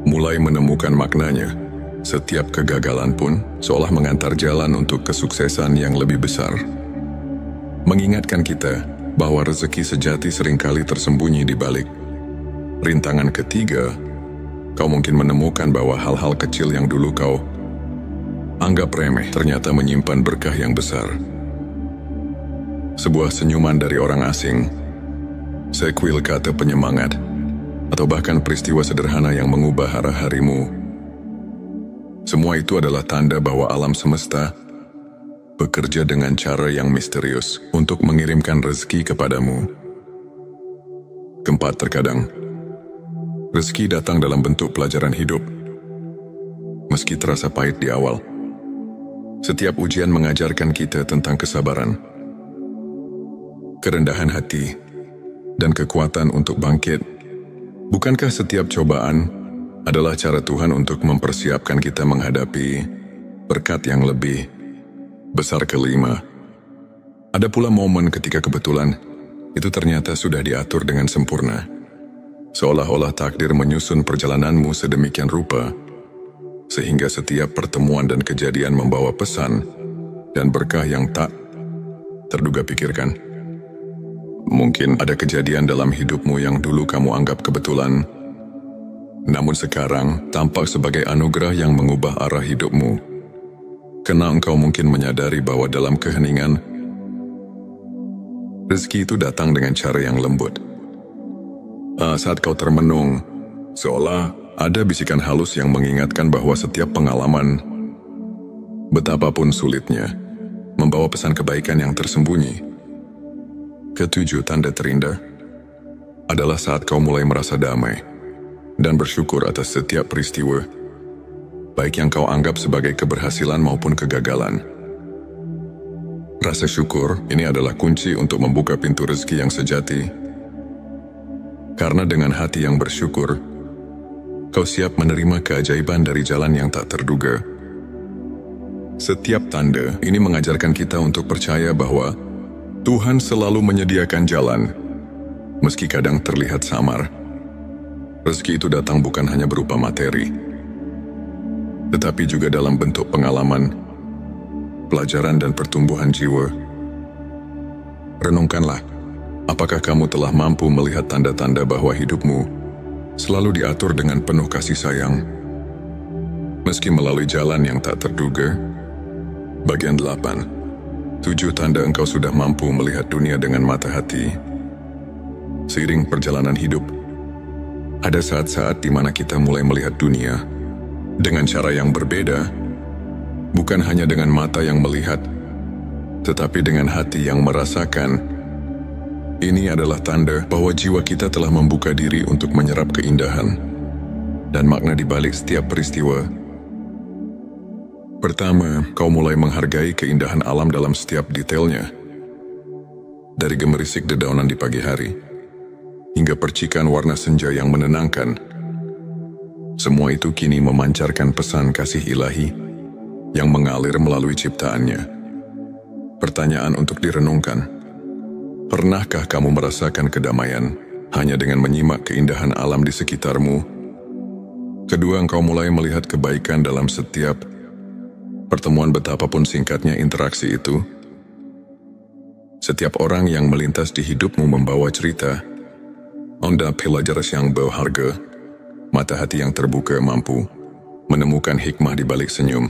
mulai menemukan maknanya. Setiap kegagalan pun seolah mengantar jalan untuk kesuksesan yang lebih besar, mengingatkan kita bahwa rezeki sejati seringkali tersembunyi di balik rintangan. Ketiga, kau mungkin menemukan bahwa hal-hal kecil yang dulu kau anggap remeh ternyata menyimpan berkah yang besar. Sebuah senyuman dari orang asing, sekuil kata penyemangat, atau bahkan peristiwa sederhana yang mengubah arah harimu. Semua itu adalah tanda bahwa alam semesta bekerja dengan cara yang misterius untuk mengirimkan rezeki kepadamu. Keempat, terkadang rezeki datang dalam bentuk pelajaran hidup. Meski terasa pahit di awal, setiap ujian mengajarkan kita tentang kesabaran, kerendahan hati, dan kekuatan untuk bangkit. Bukankah setiap cobaan adalah cara Tuhan untuk mempersiapkan kita menghadapi berkat yang lebih besar? Kelima, ada pula momen ketika kebetulan itu ternyata sudah diatur dengan sempurna, seolah-olah takdir menyusun perjalananmu sedemikian rupa, sehingga setiap pertemuan dan kejadian membawa pesan dan berkah yang tak terduga. Pikirkan, mungkin ada kejadian dalam hidupmu yang dulu kamu anggap kebetulan, namun sekarang tampak sebagai anugerah yang mengubah arah hidupmu. Karena engkau mungkin menyadari bahwa dalam keheningan, rezeki itu datang dengan cara yang lembut. Saat kau termenung, seolah ada bisikan halus yang mengingatkan bahwa setiap pengalaman, betapapun sulitnya, membawa pesan kebaikan yang tersembunyi. Ketujuh, tanda terindah adalah saat kau mulai merasa damai dan bersyukur atas setiap peristiwa, baik yang kau anggap sebagai keberhasilan maupun kegagalan. Rasa syukur ini adalah kunci untuk membuka pintu rezeki yang sejati. Karena dengan hati yang bersyukur, kau siap menerima keajaiban dari jalan yang tak terduga. Setiap tanda ini mengajarkan kita untuk percaya bahwa Tuhan selalu menyediakan jalan, meski kadang terlihat samar. Rezeki itu datang bukan hanya berupa materi, tetapi juga dalam bentuk pengalaman, pelajaran, dan pertumbuhan jiwa. Renungkanlah, apakah kamu telah mampu melihat tanda-tanda bahwa hidupmu selalu diatur dengan penuh kasih sayang, meski melalui jalan yang tak terduga? Bagian 8. 7 tanda engkau sudah mampu melihat dunia dengan mata hati. Seiring perjalanan hidup, ada saat-saat di mana kita mulai melihat dunia dengan cara yang berbeda, bukan hanya dengan mata yang melihat, tetapi dengan hati yang merasakan. Ini adalah tanda bahwa jiwa kita telah membuka diri untuk menyerap keindahan dan makna di balik setiap peristiwa. Pertama, kau mulai menghargai keindahan alam dalam setiap detailnya. Dari gemerisik dedaunan di pagi hari, hingga percikan warna senja yang menenangkan. Semua itu kini memancarkan pesan kasih ilahi yang mengalir melalui ciptaannya. Pertanyaan untuk direnungkan. Pernahkah kamu merasakan kedamaian hanya dengan menyimak keindahan alam di sekitarmu? Kedua, engkau mulai melihat kebaikan dalam setiap pertemuan, betapapun singkatnya interaksi itu. Setiap orang yang melintas di hidupmu membawa cerita, onda pelajaran yang berharga, mata hati yang terbuka mampu menemukan hikmah di balik senyum,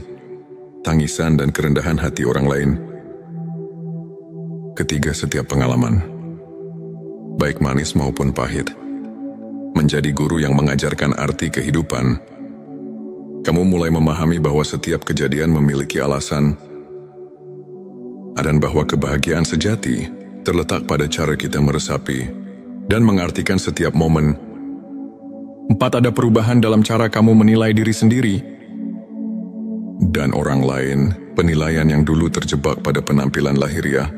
tangisan dan kerendahan hati orang lain. Ketiga, setiap pengalaman, baik manis maupun pahit, menjadi guru yang mengajarkan arti kehidupan. Kamu mulai memahami bahwa setiap kejadian memiliki alasan, dan bahwa kebahagiaan sejati terletak pada cara kita meresapi dan mengartikan setiap momen. 4, ada perubahan dalam cara kamu menilai diri sendiri dan orang lain. Penilaian yang dulu terjebak pada penampilan lahiriah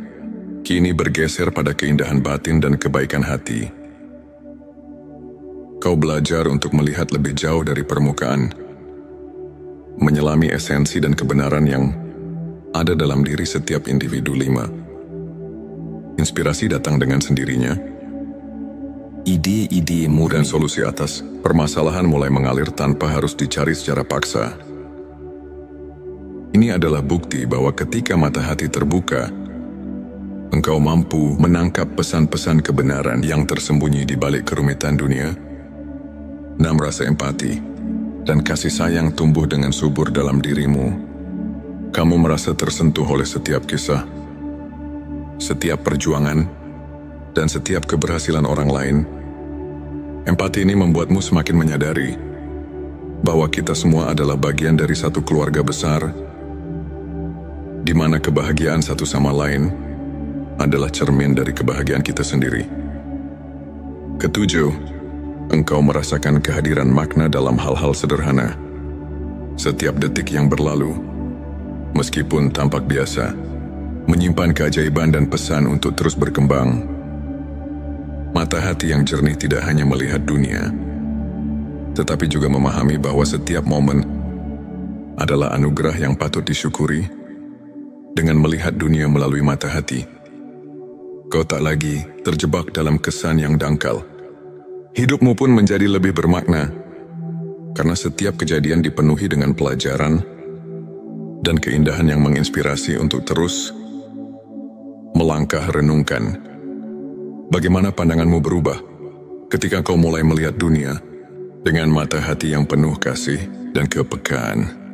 kini bergeser pada keindahan batin dan kebaikan hati. Kau belajar untuk melihat lebih jauh dari permukaan, menyelami esensi dan kebenaran yang ada dalam diri setiap individu. 5. Inspirasi datang dengan sendirinya. Ide-idemu dan solusi atas permasalahan mulai mengalir tanpa harus dicari secara paksa. Ini adalah bukti bahwa ketika mata hati terbuka, engkau mampu menangkap pesan-pesan kebenaran yang tersembunyi di balik kerumitan dunia. 6. Rasa empati dan kasih sayang tumbuh dengan subur dalam dirimu. Kamu merasa tersentuh oleh setiap kisah, setiap perjuangan, dan setiap keberhasilan orang lain. Empati ini membuatmu semakin menyadari bahwa kita semua adalah bagian dari satu keluarga besar, di mana kebahagiaan satu sama lain adalah cermin dari kebahagiaan kita sendiri. 7. Engkau merasakan kehadiran makna dalam hal-hal sederhana. Setiap detik yang berlalu, meskipun tampak biasa, menyimpan keajaiban dan pesan untuk terus berkembang. Mata hati yang jernih tidak hanya melihat dunia, tetapi juga memahami bahwa setiap momen adalah anugerah yang patut disyukuri. Dengan melihat dunia melalui mata hati, kau tak lagi terjebak dalam kesan yang dangkal. Hidupmu pun menjadi lebih bermakna, karena setiap kejadian dipenuhi dengan pelajaran dan keindahan yang menginspirasi untuk terus melangkah. Renungkan, bagaimana pandanganmu berubah ketika kau mulai melihat dunia dengan mata hati yang penuh kasih dan kepekaan.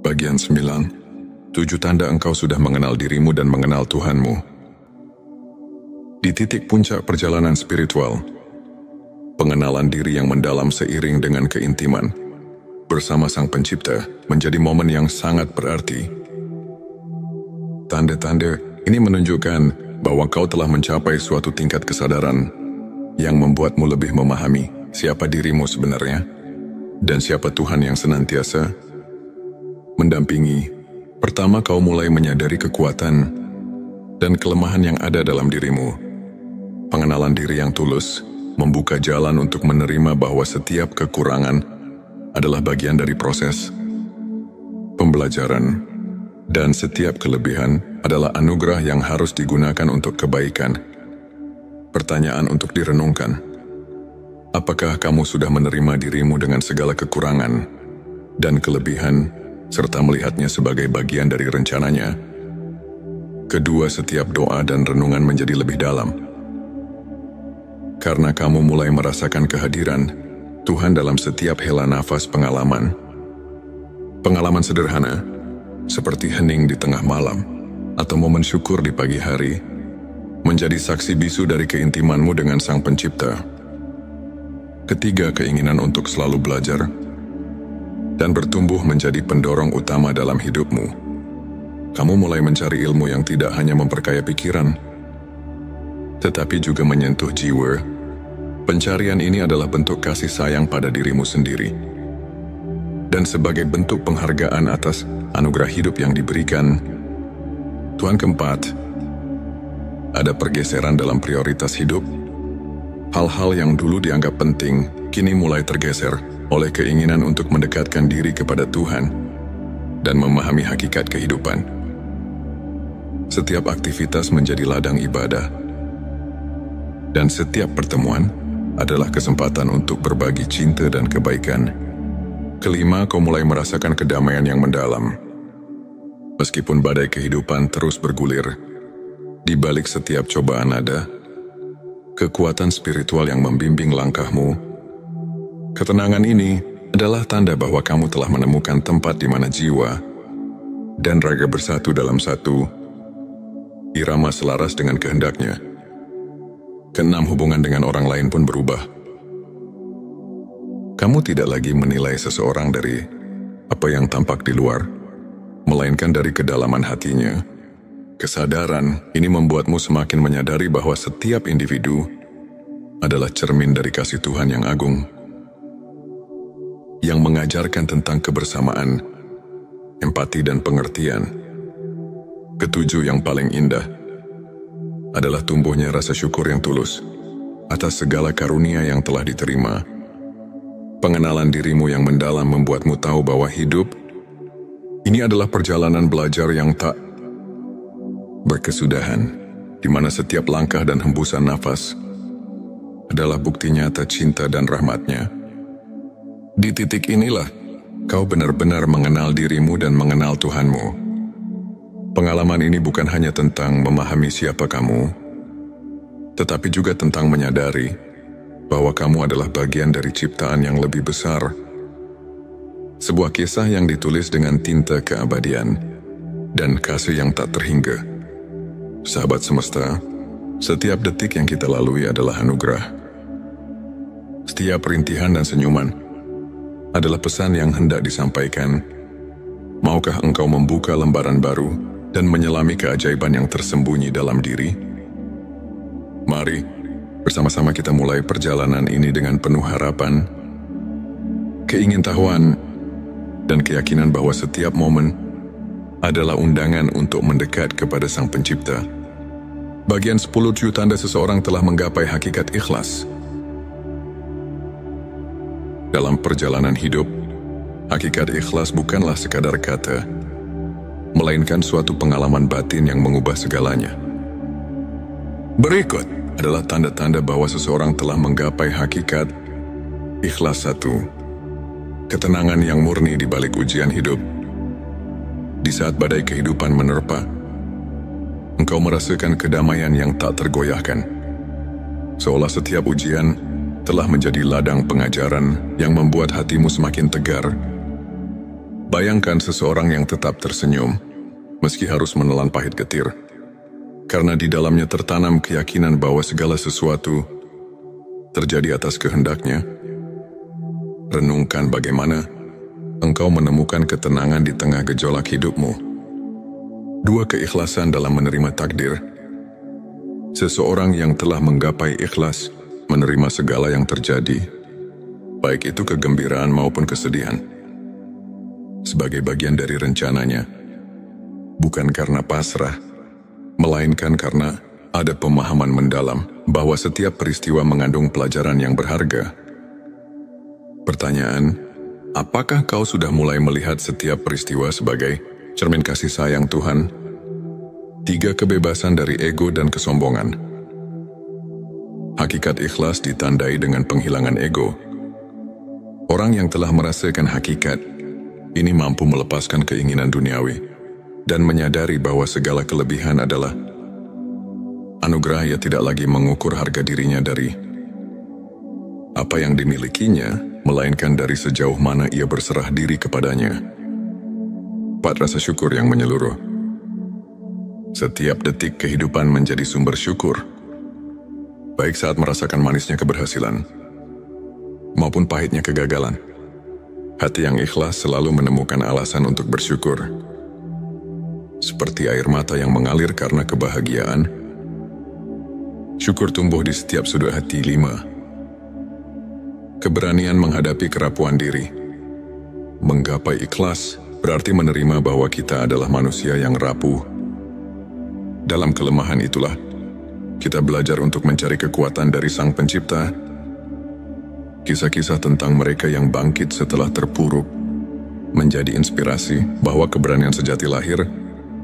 Bagian 9. 7 tanda engkau sudah mengenal dirimu dan mengenal Tuhanmu. Di titik puncak perjalanan spiritual, pengenalan diri yang mendalam seiring dengan keintiman bersama Sang Pencipta menjadi momen yang sangat berarti. Tanda-tanda ini menunjukkan bahwa kau telah mencapai suatu tingkat kesadaran yang membuatmu lebih memahami siapa dirimu sebenarnya dan siapa Tuhan yang senantiasa mendampingi. Pertama, kau mulai menyadari kekuatan dan kelemahan yang ada dalam dirimu. Pengenalan diri yang tulus membuka jalan untuk menerima bahwa setiap kekurangan adalah bagian dari proses pembelajaran, dan setiap kelebihan adalah anugerah yang harus digunakan untuk kebaikan. Pertanyaan untuk direnungkan. Apakah kamu sudah menerima dirimu dengan segala kekurangan dan kelebihan, serta melihatnya sebagai bagian dari rencananya? Kedua, setiap doa dan renungan menjadi lebih dalam. Karena kamu mulai merasakan kehadiran Tuhan dalam setiap hela nafas pengalaman. Pengalaman sederhana, seperti hening di tengah malam, atau momen syukur di pagi hari, menjadi saksi bisu dari keintimanmu dengan Sang Pencipta. Ketiga, keinginan untuk selalu belajar. dan bertumbuh menjadi pendorong utama dalam hidupmu. Kamu mulai mencari ilmu yang tidak hanya memperkaya pikiran, tetapi juga menyentuh jiwa. Pencarian ini adalah bentuk kasih sayang pada dirimu sendiri. Dan sebagai bentuk penghargaan atas anugerah hidup yang diberikan, Tuhan keempat, ada pergeseran dalam prioritas hidup. Hal-hal yang dulu dianggap penting, kini mulai tergeser oleh keinginan untuk mendekatkan diri kepada Tuhan dan memahami hakikat kehidupan. Setiap aktivitas menjadi ladang ibadah, dan setiap pertemuan adalah kesempatan untuk berbagi cinta dan kebaikan. Kelima, kau mulai merasakan kedamaian yang mendalam. Meskipun badai kehidupan terus bergulir, di balik setiap cobaan ada kekuatan spiritual yang membimbing langkahmu. Ketenangan ini adalah tanda bahwa kamu telah menemukan tempat di mana jiwa dan raga bersatu dalam satu irama selaras dengan kehendaknya. Keenam, hubungan dengan orang lain pun berubah. Kamu tidak lagi menilai seseorang dari apa yang tampak di luar, melainkan dari kedalaman hatinya. Kesadaran ini membuatmu semakin menyadari bahwa setiap individu adalah cermin dari kasih Tuhan yang agung, yang mengajarkan tentang kebersamaan, empati dan pengertian. Ketujuh, yang paling indah adalah tumbuhnya rasa syukur yang tulus atas segala karunia yang telah diterima. Pengenalan dirimu yang mendalam membuatmu tahu bahwa hidup ini adalah perjalanan belajar yang tak berkesudahan, di mana setiap langkah dan hembusan nafas adalah bukti nyata cinta dan rahmat-Nya. Di titik inilah kau benar-benar mengenal dirimu dan mengenal Tuhanmu. Pengalaman ini bukan hanya tentang memahami siapa kamu, tetapi juga tentang menyadari bahwa kamu adalah bagian dari ciptaan yang lebih besar. Sebuah kisah yang ditulis dengan tinta keabadian dan kasih yang tak terhingga. Sahabat semesta, setiap detik yang kita lalui adalah anugerah. Setiap rintihan dan senyuman adalah pesan yang hendak disampaikan. Maukah engkau membuka lembaran baru dan menyelami keajaiban yang tersembunyi dalam diri? Mari, bersama-sama kita mulai perjalanan ini dengan penuh harapan, keingintahuan, dan keyakinan bahwa setiap momen adalah undangan untuk mendekat kepada Sang Pencipta. Bagian 10 tanda seseorang telah menggapai hakikat ikhlas. Dalam perjalanan hidup, hakikat ikhlas bukanlah sekadar kata, melainkan suatu pengalaman batin yang mengubah segalanya. Berikut adalah tanda-tanda bahwa seseorang telah menggapai hakikat ikhlas. 1. Ketenangan yang murni di balik ujian hidup. Di saat badai kehidupan menerpa, engkau merasakan kedamaian yang tak tergoyahkan. Seolah setiap ujian telah menjadi ladang pengajaran yang membuat hatimu semakin tegar. Bayangkan seseorang yang tetap tersenyum, meski harus menelan pahit getir, karena di dalamnya tertanam keyakinan bahwa segala sesuatu terjadi atas kehendak-Nya. Renungkan bagaimana engkau menemukan ketenangan di tengah gejolak hidupmu. 2. Keikhlasan dalam menerima takdir. Seseorang yang telah menggapai ikhlas menerima segala yang terjadi, baik itu kegembiraan maupun kesedihan, sebagai bagian dari rencananya, bukan karena pasrah, melainkan karena ada pemahaman mendalam bahwa setiap peristiwa mengandung pelajaran yang berharga. Pertanyaan, apakah kau sudah mulai melihat setiap peristiwa sebagai cermin kasih sayang Tuhan? 3. Kebebasan dari ego dan kesombongan. Hakikat ikhlas ditandai dengan penghilangan ego. Orang yang telah merasakan hakikat ini mampu melepaskan keinginan duniawi dan menyadari bahwa segala kelebihan adalah anugerah. Ia tidak lagi mengukur harga dirinya dari apa yang dimilikinya, melainkan dari sejauh mana ia berserah diri kepadanya. 4. Rasa syukur yang menyeluruh. Setiap detik kehidupan menjadi sumber syukur, baik saat merasakan manisnya keberhasilan maupun pahitnya kegagalan. Hati yang ikhlas selalu menemukan alasan untuk bersyukur. Seperti air mata yang mengalir karena kebahagiaan, syukur tumbuh di setiap sudut hati. 5. Keberanian menghadapi kerapuan diri. Menggapai ikhlas berarti menerima bahwa kita adalah manusia yang rapuh. Dalam kelemahan itulah, kita belajar untuk mencari kekuatan dari Sang Pencipta. Kisah-kisah tentang mereka yang bangkit setelah terpuruk menjadi inspirasi bahwa keberanian sejati lahir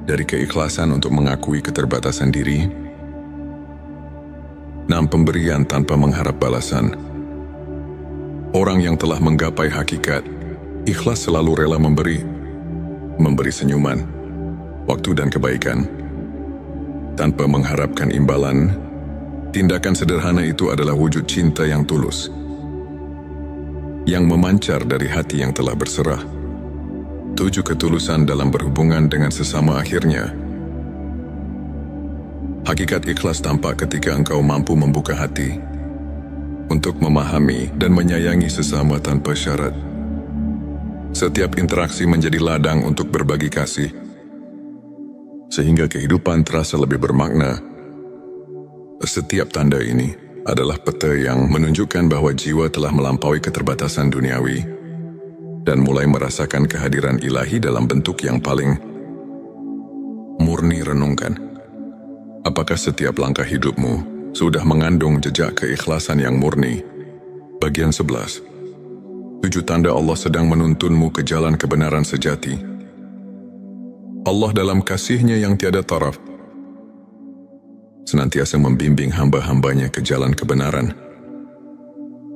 dari keikhlasan untuk mengakui keterbatasan diri. 6. Pemberian tanpa mengharap balasan. Orang yang telah menggapai hakikat ikhlas selalu rela memberi senyuman, waktu dan kebaikan tanpa mengharapkan imbalan. Tindakan sederhana itu adalah wujud cinta yang tulus, yang memancar dari hati yang telah berserah. 7. Ketulusan dalam berhubungan dengan sesama. Akhirnya, hakikat ikhlas tampak ketika engkau mampu membuka hati untuk memahami dan menyayangi sesama tanpa syarat. Setiap interaksi menjadi ladang untuk berbagi kasih, sehingga kehidupan terasa lebih bermakna. Setiap tanda ini adalah peta yang menunjukkan bahwa jiwa telah melampaui keterbatasan duniawi dan mulai merasakan kehadiran ilahi dalam bentuk yang paling murni. Renungkan, apakah setiap langkah hidupmu sudah mengandung jejak keikhlasan yang murni? Bagian 11. 7 tanda Allah sedang menuntunmu ke jalan kebenaran sejati. Allah dalam kasih-Nya yang tiada taraf senantiasa membimbing hamba-hambanya ke jalan kebenaran.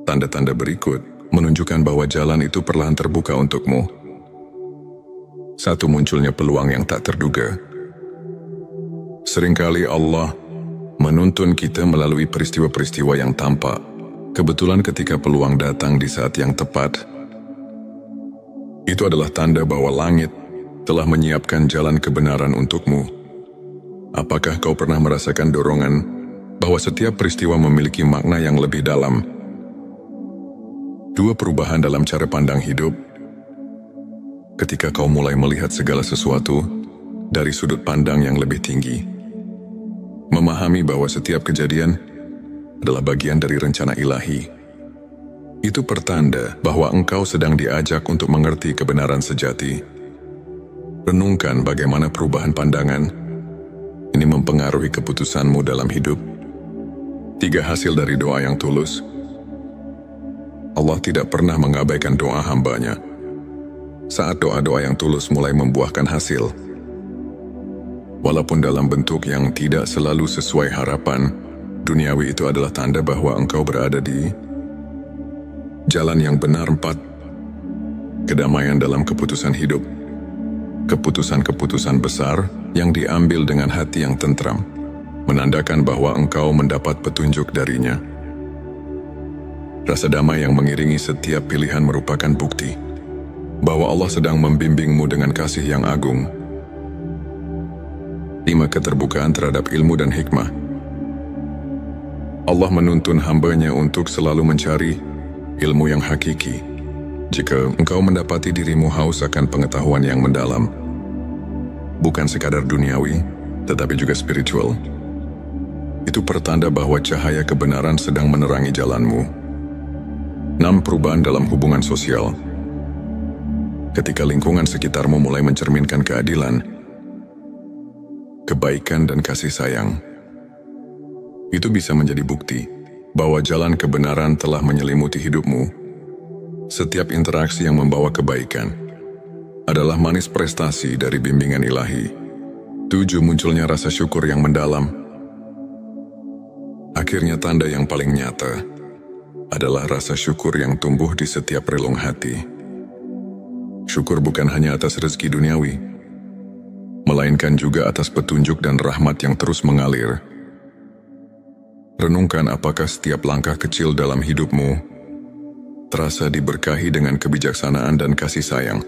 Tanda-tanda berikut menunjukkan bahwa jalan itu perlahan terbuka untukmu. 1. Munculnya peluang yang tak terduga. Seringkali Allah menuntun kita melalui peristiwa-peristiwa yang tampak kebetulan ketika peluang datang di saat yang tepat. Itu adalah tanda bahwa langit telah menyiapkan jalan kebenaran untukmu. Apakah kau pernah merasakan dorongan bahwa setiap peristiwa memiliki makna yang lebih dalam? 2. Perubahan dalam cara pandang hidup. Ketika kau mulai melihat segala sesuatu dari sudut pandang yang lebih tinggi, memahami bahwa setiap kejadian adalah bagian dari rencana ilahi, itu pertanda bahwa engkau sedang diajak untuk mengerti kebenaran sejati. Renungkan bagaimana perubahan pandangan ini mempengaruhi keputusanmu dalam hidup. 3. Hasil dari doa yang tulus. Allah tidak pernah mengabaikan doa hambanya. Saat doa-doa yang tulus mulai membuahkan hasil, walaupun dalam bentuk yang tidak selalu sesuai harapan duniawi, itu adalah tanda bahwa engkau berada di jalan yang benar. 4. Kedamaian dalam keputusan hidup. Keputusan-keputusan besar yang diambil dengan hati yang tentram menandakan bahwa engkau mendapat petunjuk darinya. Rasa damai yang mengiringi setiap pilihan merupakan bukti bahwa Allah sedang membimbingmu dengan kasih yang agung. 5. Keterbukaan terhadap ilmu dan hikmah. Allah menuntun hamba-Nya untuk selalu mencari ilmu yang hakiki. Jika engkau mendapati dirimu haus akan pengetahuan yang mendalam, bukan sekadar duniawi, tetapi juga spiritual, itu pertanda bahwa cahaya kebenaran sedang menerangi jalanmu. 6. Perubahan dalam hubungan sosial. Ketika lingkungan sekitarmu mulai mencerminkan keadilan, kebaikan dan kasih sayang, itu bisa menjadi bukti bahwa jalan kebenaran telah menyelimuti hidupmu. Setiap interaksi yang membawa kebaikan adalah manis prestasi dari bimbingan ilahi. 7. Munculnya rasa syukur yang mendalam. Akhirnya tanda yang paling nyata adalah rasa syukur yang tumbuh di setiap relung hati. Syukur bukan hanya atas rezeki duniawi, melainkan juga atas petunjuk dan rahmat yang terus mengalir. Renungkan apakah setiap langkah kecil dalam hidupmu terasa diberkahi dengan kebijaksanaan dan kasih sayang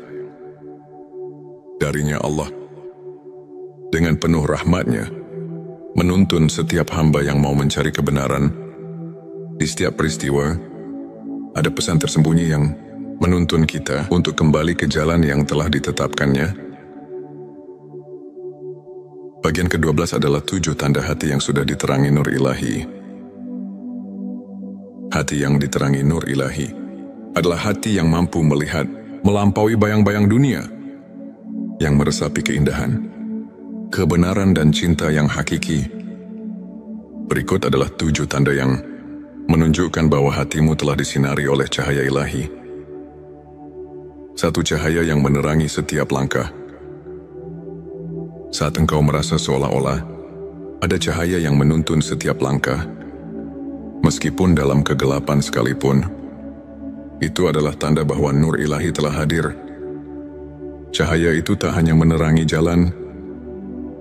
darinya. Allah dengan penuh rahmat-Nya menuntun setiap hamba yang mau mencari kebenaran. Di setiap peristiwa ada pesan tersembunyi yang menuntun kita untuk kembali ke jalan yang telah ditetapkannya. Bagian ke-12 adalah 7 tanda hati yang sudah diterangi nur ilahi. Hati yang diterangi nur ilahi adalah hati yang mampu melihat melampaui bayang-bayang dunia, yang meresapi keindahan, kebenaran dan cinta yang hakiki. Berikut adalah 7 tanda yang menunjukkan bahwa hatimu telah disinari oleh cahaya ilahi. 1. Cahaya yang menerangi setiap langkah. Saat engkau merasa seolah-olah ada cahaya yang menuntun setiap langkah, meskipun dalam kegelapan sekalipun, itu adalah tanda bahwa nur ilahi telah hadir. Cahaya itu tak hanya menerangi jalan,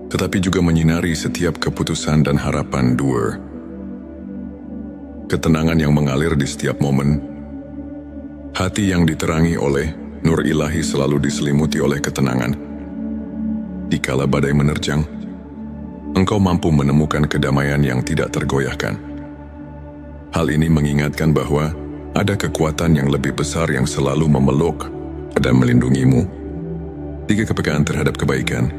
tetapi juga menyinari setiap keputusan dan harapan. 2. Ketenangan yang mengalir di setiap momen. Hati yang diterangi oleh nur ilahi selalu diselimuti oleh ketenangan. Dikala badai menerjang, engkau mampu menemukan kedamaian yang tidak tergoyahkan. Hal ini mengingatkan bahwa ada kekuatan yang lebih besar yang selalu memeluk dan melindungimu. 3. Kepekaan terhadap kebaikan.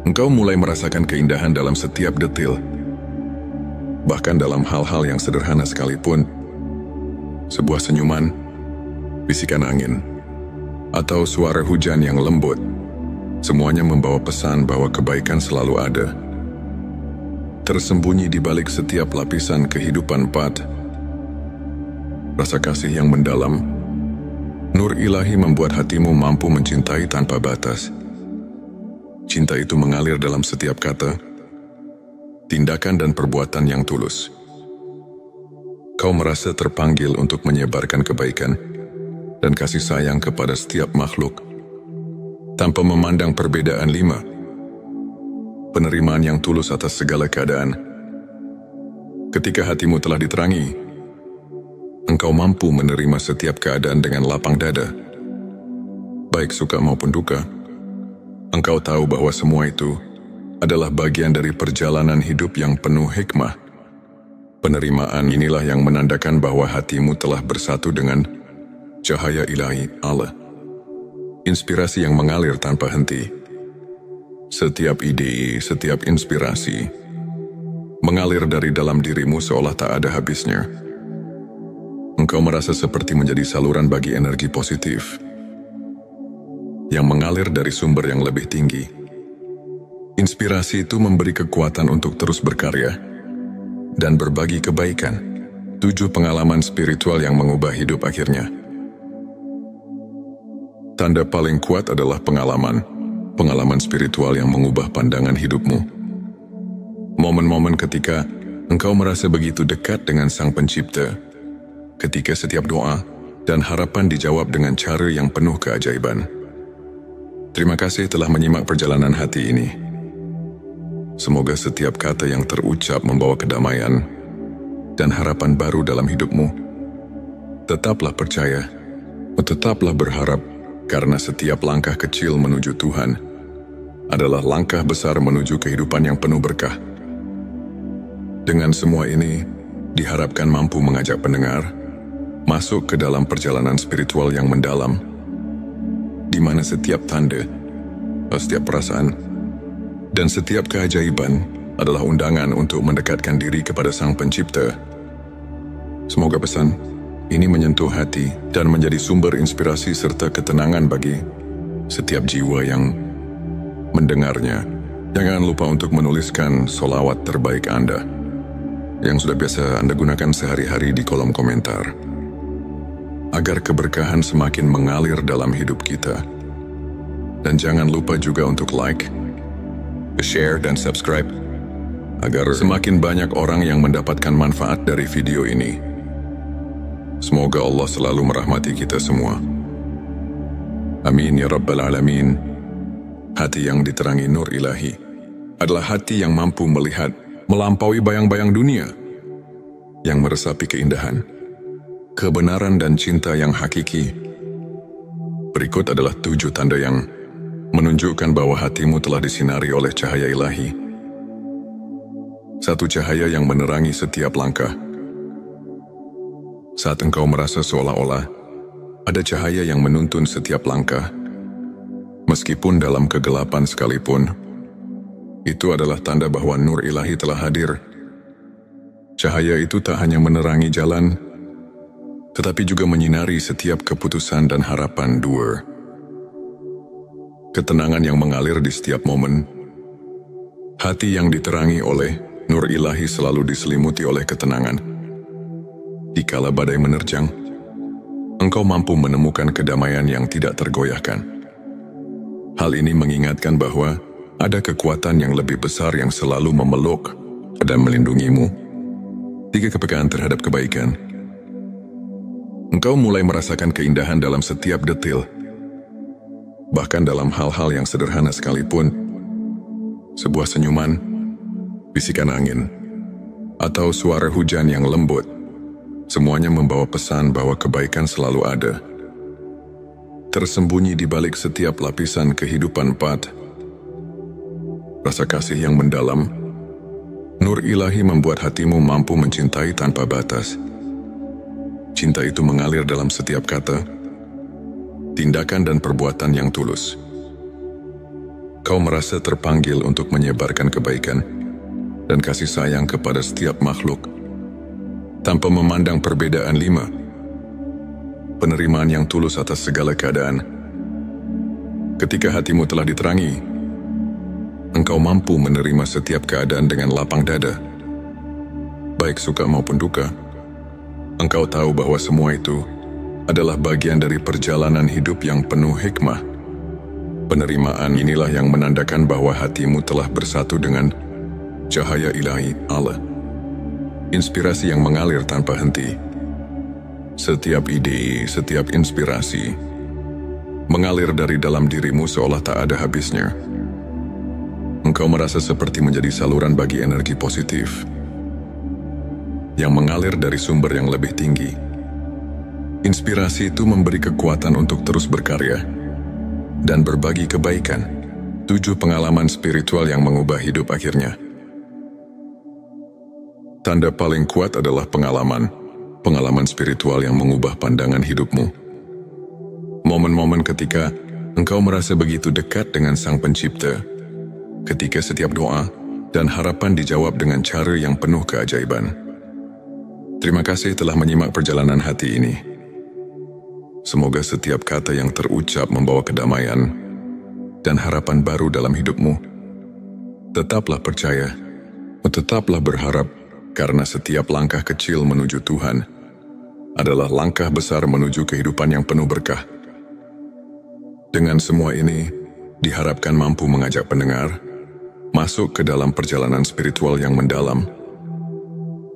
Engkau mulai merasakan keindahan dalam setiap detil, bahkan dalam hal-hal yang sederhana sekalipun. Sebuah senyuman, bisikan angin, atau suara hujan yang lembut, semuanya membawa pesan bahwa kebaikan selalu ada. Tersembunyi di balik setiap lapisan kehidupan 4. Rasa kasih yang mendalam. Nur ilahi membuat hatimu mampu mencintai tanpa batas. Cinta itu mengalir dalam setiap kata, tindakan dan perbuatan yang tulus. Kau merasa terpanggil untuk menyebarkan kebaikan dan kasih sayang kepada setiap makhluk, tanpa memandang perbedaan. 5. Penerimaan yang tulus atas segala keadaan. Ketika hatimu telah diterangi, engkau mampu menerima setiap keadaan dengan lapang dada. Baik suka maupun duka, engkau tahu bahwa semua itu adalah bagian dari perjalanan hidup yang penuh hikmah. Penerimaan inilah yang menandakan bahwa hatimu telah bersatu dengan cahaya ilahi Allah. Inspirasi yang mengalir tanpa henti. Setiap ide, setiap inspirasi mengalir dari dalam dirimu seolah tak ada habisnya. Engkau merasa seperti menjadi saluran bagi energi positif yang mengalir dari sumber yang lebih tinggi. Inspirasi itu memberi kekuatan untuk terus berkarya dan berbagi kebaikan. 7. Pengalaman spiritual yang mengubah hidup akhirnya. Tanda paling kuat adalah pengalaman spiritual yang mengubah pandangan hidupmu. Momen-momen ketika engkau merasa begitu dekat dengan Sang Pencipta, ketika setiap doa dan harapan dijawab dengan cara yang penuh keajaiban. Terima kasih telah menyimak perjalanan hati ini. Semoga setiap kata yang terucap membawa kedamaian dan harapan baru dalam hidupmu. Tetaplah percaya, tetaplah berharap, karena setiap langkah kecil menuju Tuhan adalah langkah besar menuju kehidupan yang penuh berkah. Dengan semua ini, diharapkan mampu mengajak pendengar masuk ke dalam perjalanan spiritual yang mendalam, di mana setiap tanda, setiap perasaan, dan setiap keajaiban adalah undangan untuk mendekatkan diri kepada Sang Pencipta. Semoga pesan ini menyentuh hati dan menjadi sumber inspirasi serta ketenangan bagi setiap jiwa yang mendengarnya. Jangan lupa untuk menuliskan sholawat terbaik Anda yang sudah biasa Anda gunakan sehari-hari di kolom komentar, agar keberkahan semakin mengalir dalam hidup kita. Dan jangan lupa juga untuk like, share, dan subscribe, agar semakin banyak orang yang mendapatkan manfaat dari video ini. Semoga Allah selalu merahmati kita semua. Amin ya Rabbal Alamin. Hati yang diterangi nur ilahi adalah hati yang mampu melihat melampaui bayang-bayang dunia, yang meresapi keindahan, kebenaran dan cinta yang hakiki. Berikut adalah 7 tanda yang menunjukkan bahwa hatimu telah disinari oleh cahaya ilahi. 1. Cahaya yang menerangi setiap langkah. Saat engkau merasa seolah-olah Ada cahaya yang menuntun setiap langkah, meskipun dalam kegelapan sekalipun. Itu adalah tanda bahwa nur ilahi telah hadir. Cahaya itu tak hanya menerangi jalan, tetapi juga menyinari setiap keputusan dan harapan. 2. Ketenangan yang mengalir di setiap momen. Hati yang diterangi oleh nur ilahi selalu diselimuti oleh ketenangan. Dikala badai menerjang, engkau mampu menemukan kedamaian yang tidak tergoyahkan. Hal ini mengingatkan bahwa ada kekuatan yang lebih besar yang selalu memeluk dan melindungimu. 3. Kepekaan terhadap kebaikan. Engkau mulai merasakan keindahan dalam setiap detil. Bahkan dalam hal-hal yang sederhana sekalipun, sebuah senyuman, bisikan angin, atau suara hujan yang lembut, semuanya membawa pesan bahwa kebaikan selalu ada. Tersembunyi di balik setiap lapisan kehidupan. 4. Rasa kasih yang mendalam. Nur ilahi membuat hatimu mampu mencintai tanpa batas. Cinta itu mengalir dalam setiap kata, tindakan dan perbuatan yang tulus. Kau merasa terpanggil untuk menyebarkan kebaikan dan kasih sayang kepada setiap makhluk, tanpa memandang perbedaan. 5. Penerimaan yang tulus atas segala keadaan. Ketika hatimu telah diterangi, engkau mampu menerima setiap keadaan dengan lapang dada. Baik suka maupun duka, engkau tahu bahwa semua itu adalah bagian dari perjalanan hidup yang penuh hikmah. Penerimaan inilah yang menandakan bahwa hatimu telah bersatu dengan cahaya ilahi Allah. Inspirasi yang mengalir tanpa henti. Setiap ide, setiap inspirasi mengalir dari dalam dirimu seolah tak ada habisnya. Engkau merasa seperti menjadi saluran bagi energi positif yang mengalir dari sumber yang lebih tinggi. Inspirasi itu memberi kekuatan untuk terus berkarya dan berbagi kebaikan. 7. Pengalaman spiritual yang mengubah hidup akhirnya. Tanda paling kuat adalah pengalaman spiritual yang mengubah pandangan hidupmu. Momen-momen ketika engkau merasa begitu dekat dengan Sang Pencipta, ketika setiap doa dan harapan dijawab dengan cara yang penuh keajaiban. Terima kasih telah menyimak perjalanan hati ini. Semoga setiap kata yang terucap membawa kedamaian dan harapan baru dalam hidupmu. Tetaplah percaya, tetaplah berharap, karena setiap langkah kecil menuju Tuhan adalah langkah besar menuju kehidupan yang penuh berkah. Dengan semua ini, diharapkan mampu mengajak pendengar masuk ke dalam perjalanan spiritual yang mendalam,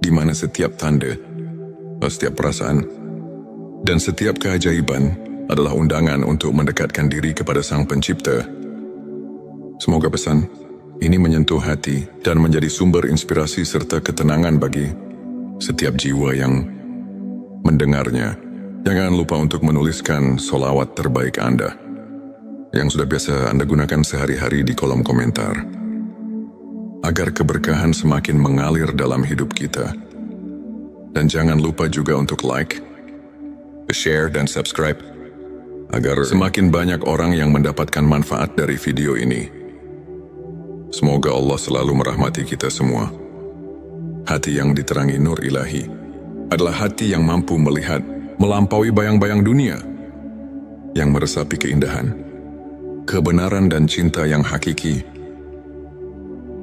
di mana setiap tanda, setiap perasaan, dan setiap keajaiban adalah undangan untuk mendekatkan diri kepada Sang Pencipta. Semoga pesan ini menyentuh hati dan menjadi sumber inspirasi serta ketenangan bagi setiap jiwa yang mendengarnya. Jangan lupa untuk menuliskan solawat terbaik Anda yang sudah biasa Anda gunakan sehari-hari di kolom komentar, agar keberkahan semakin mengalir dalam hidup kita. Dan jangan lupa juga untuk like, share, dan subscribe, agar semakin banyak orang yang mendapatkan manfaat dari video ini. Semoga Allah selalu merahmati kita semua. Hati yang diterangi nur ilahi adalah hati yang mampu melihat melampaui bayang-bayang dunia, yang meresapi keindahan, kebenaran, dan cinta yang hakiki.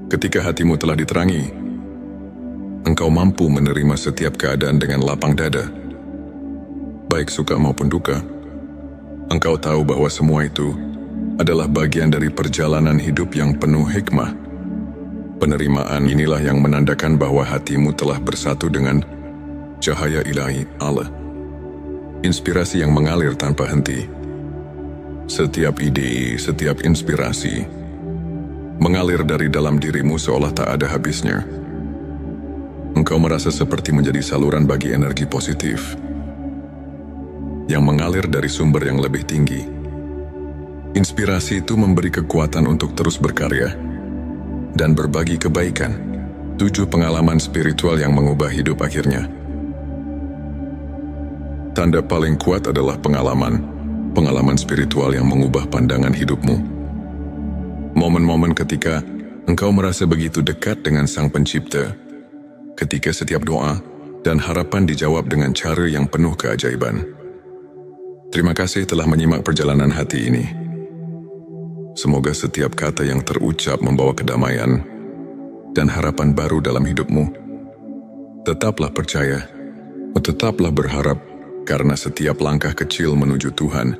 Ketika hatimu telah diterangi, engkau mampu menerima setiap keadaan dengan lapang dada. Baik suka maupun duka, engkau tahu bahwa semua itu adalah bagian dari perjalanan hidup yang penuh hikmah. Penerimaan inilah yang menandakan bahwa hatimu telah bersatu dengan cahaya ilahi Allah. Inspirasi yang mengalir tanpa henti. Setiap ide, setiap inspirasi mengalir dari dalam dirimu seolah tak ada habisnya. Engkau merasa seperti menjadi saluran bagi energi positif yang mengalir dari sumber yang lebih tinggi. Inspirasi itu memberi kekuatan untuk terus berkarya dan berbagi kebaikan. 7. Pengalaman spiritual yang mengubah hidup akhirnya. Tanda paling kuat adalah pengalaman spiritual yang mengubah pandangan hidupmu. Momen-momen ketika engkau merasa begitu dekat dengan Sang Pencipta, ketika setiap doa dan harapan dijawab dengan cara yang penuh keajaiban. Terima kasih telah menyimak perjalanan hati ini. Semoga setiap kata yang terucap membawa kedamaian dan harapan baru dalam hidupmu. Tetaplah percaya, tetaplah berharap, karena setiap langkah kecil menuju Tuhan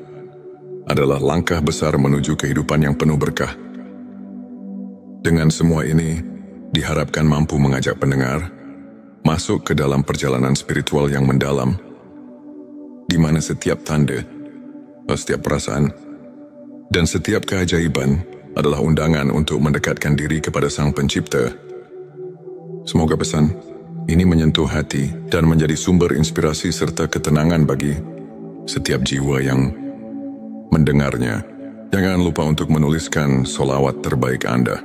adalah langkah besar menuju kehidupan yang penuh berkah. Dengan semua ini, diharapkan mampu mengajak pendengar masuk ke dalam perjalanan spiritual yang mendalam, di mana setiap tanda, setiap perasaan, dan setiap keajaiban adalah undangan untuk mendekatkan diri kepada Sang Pencipta. Semoga pesan ini menyentuh hati dan menjadi sumber inspirasi serta ketenangan bagi setiap jiwa yang mendengarnya. Jangan lupa untuk menuliskan solawat terbaik Anda.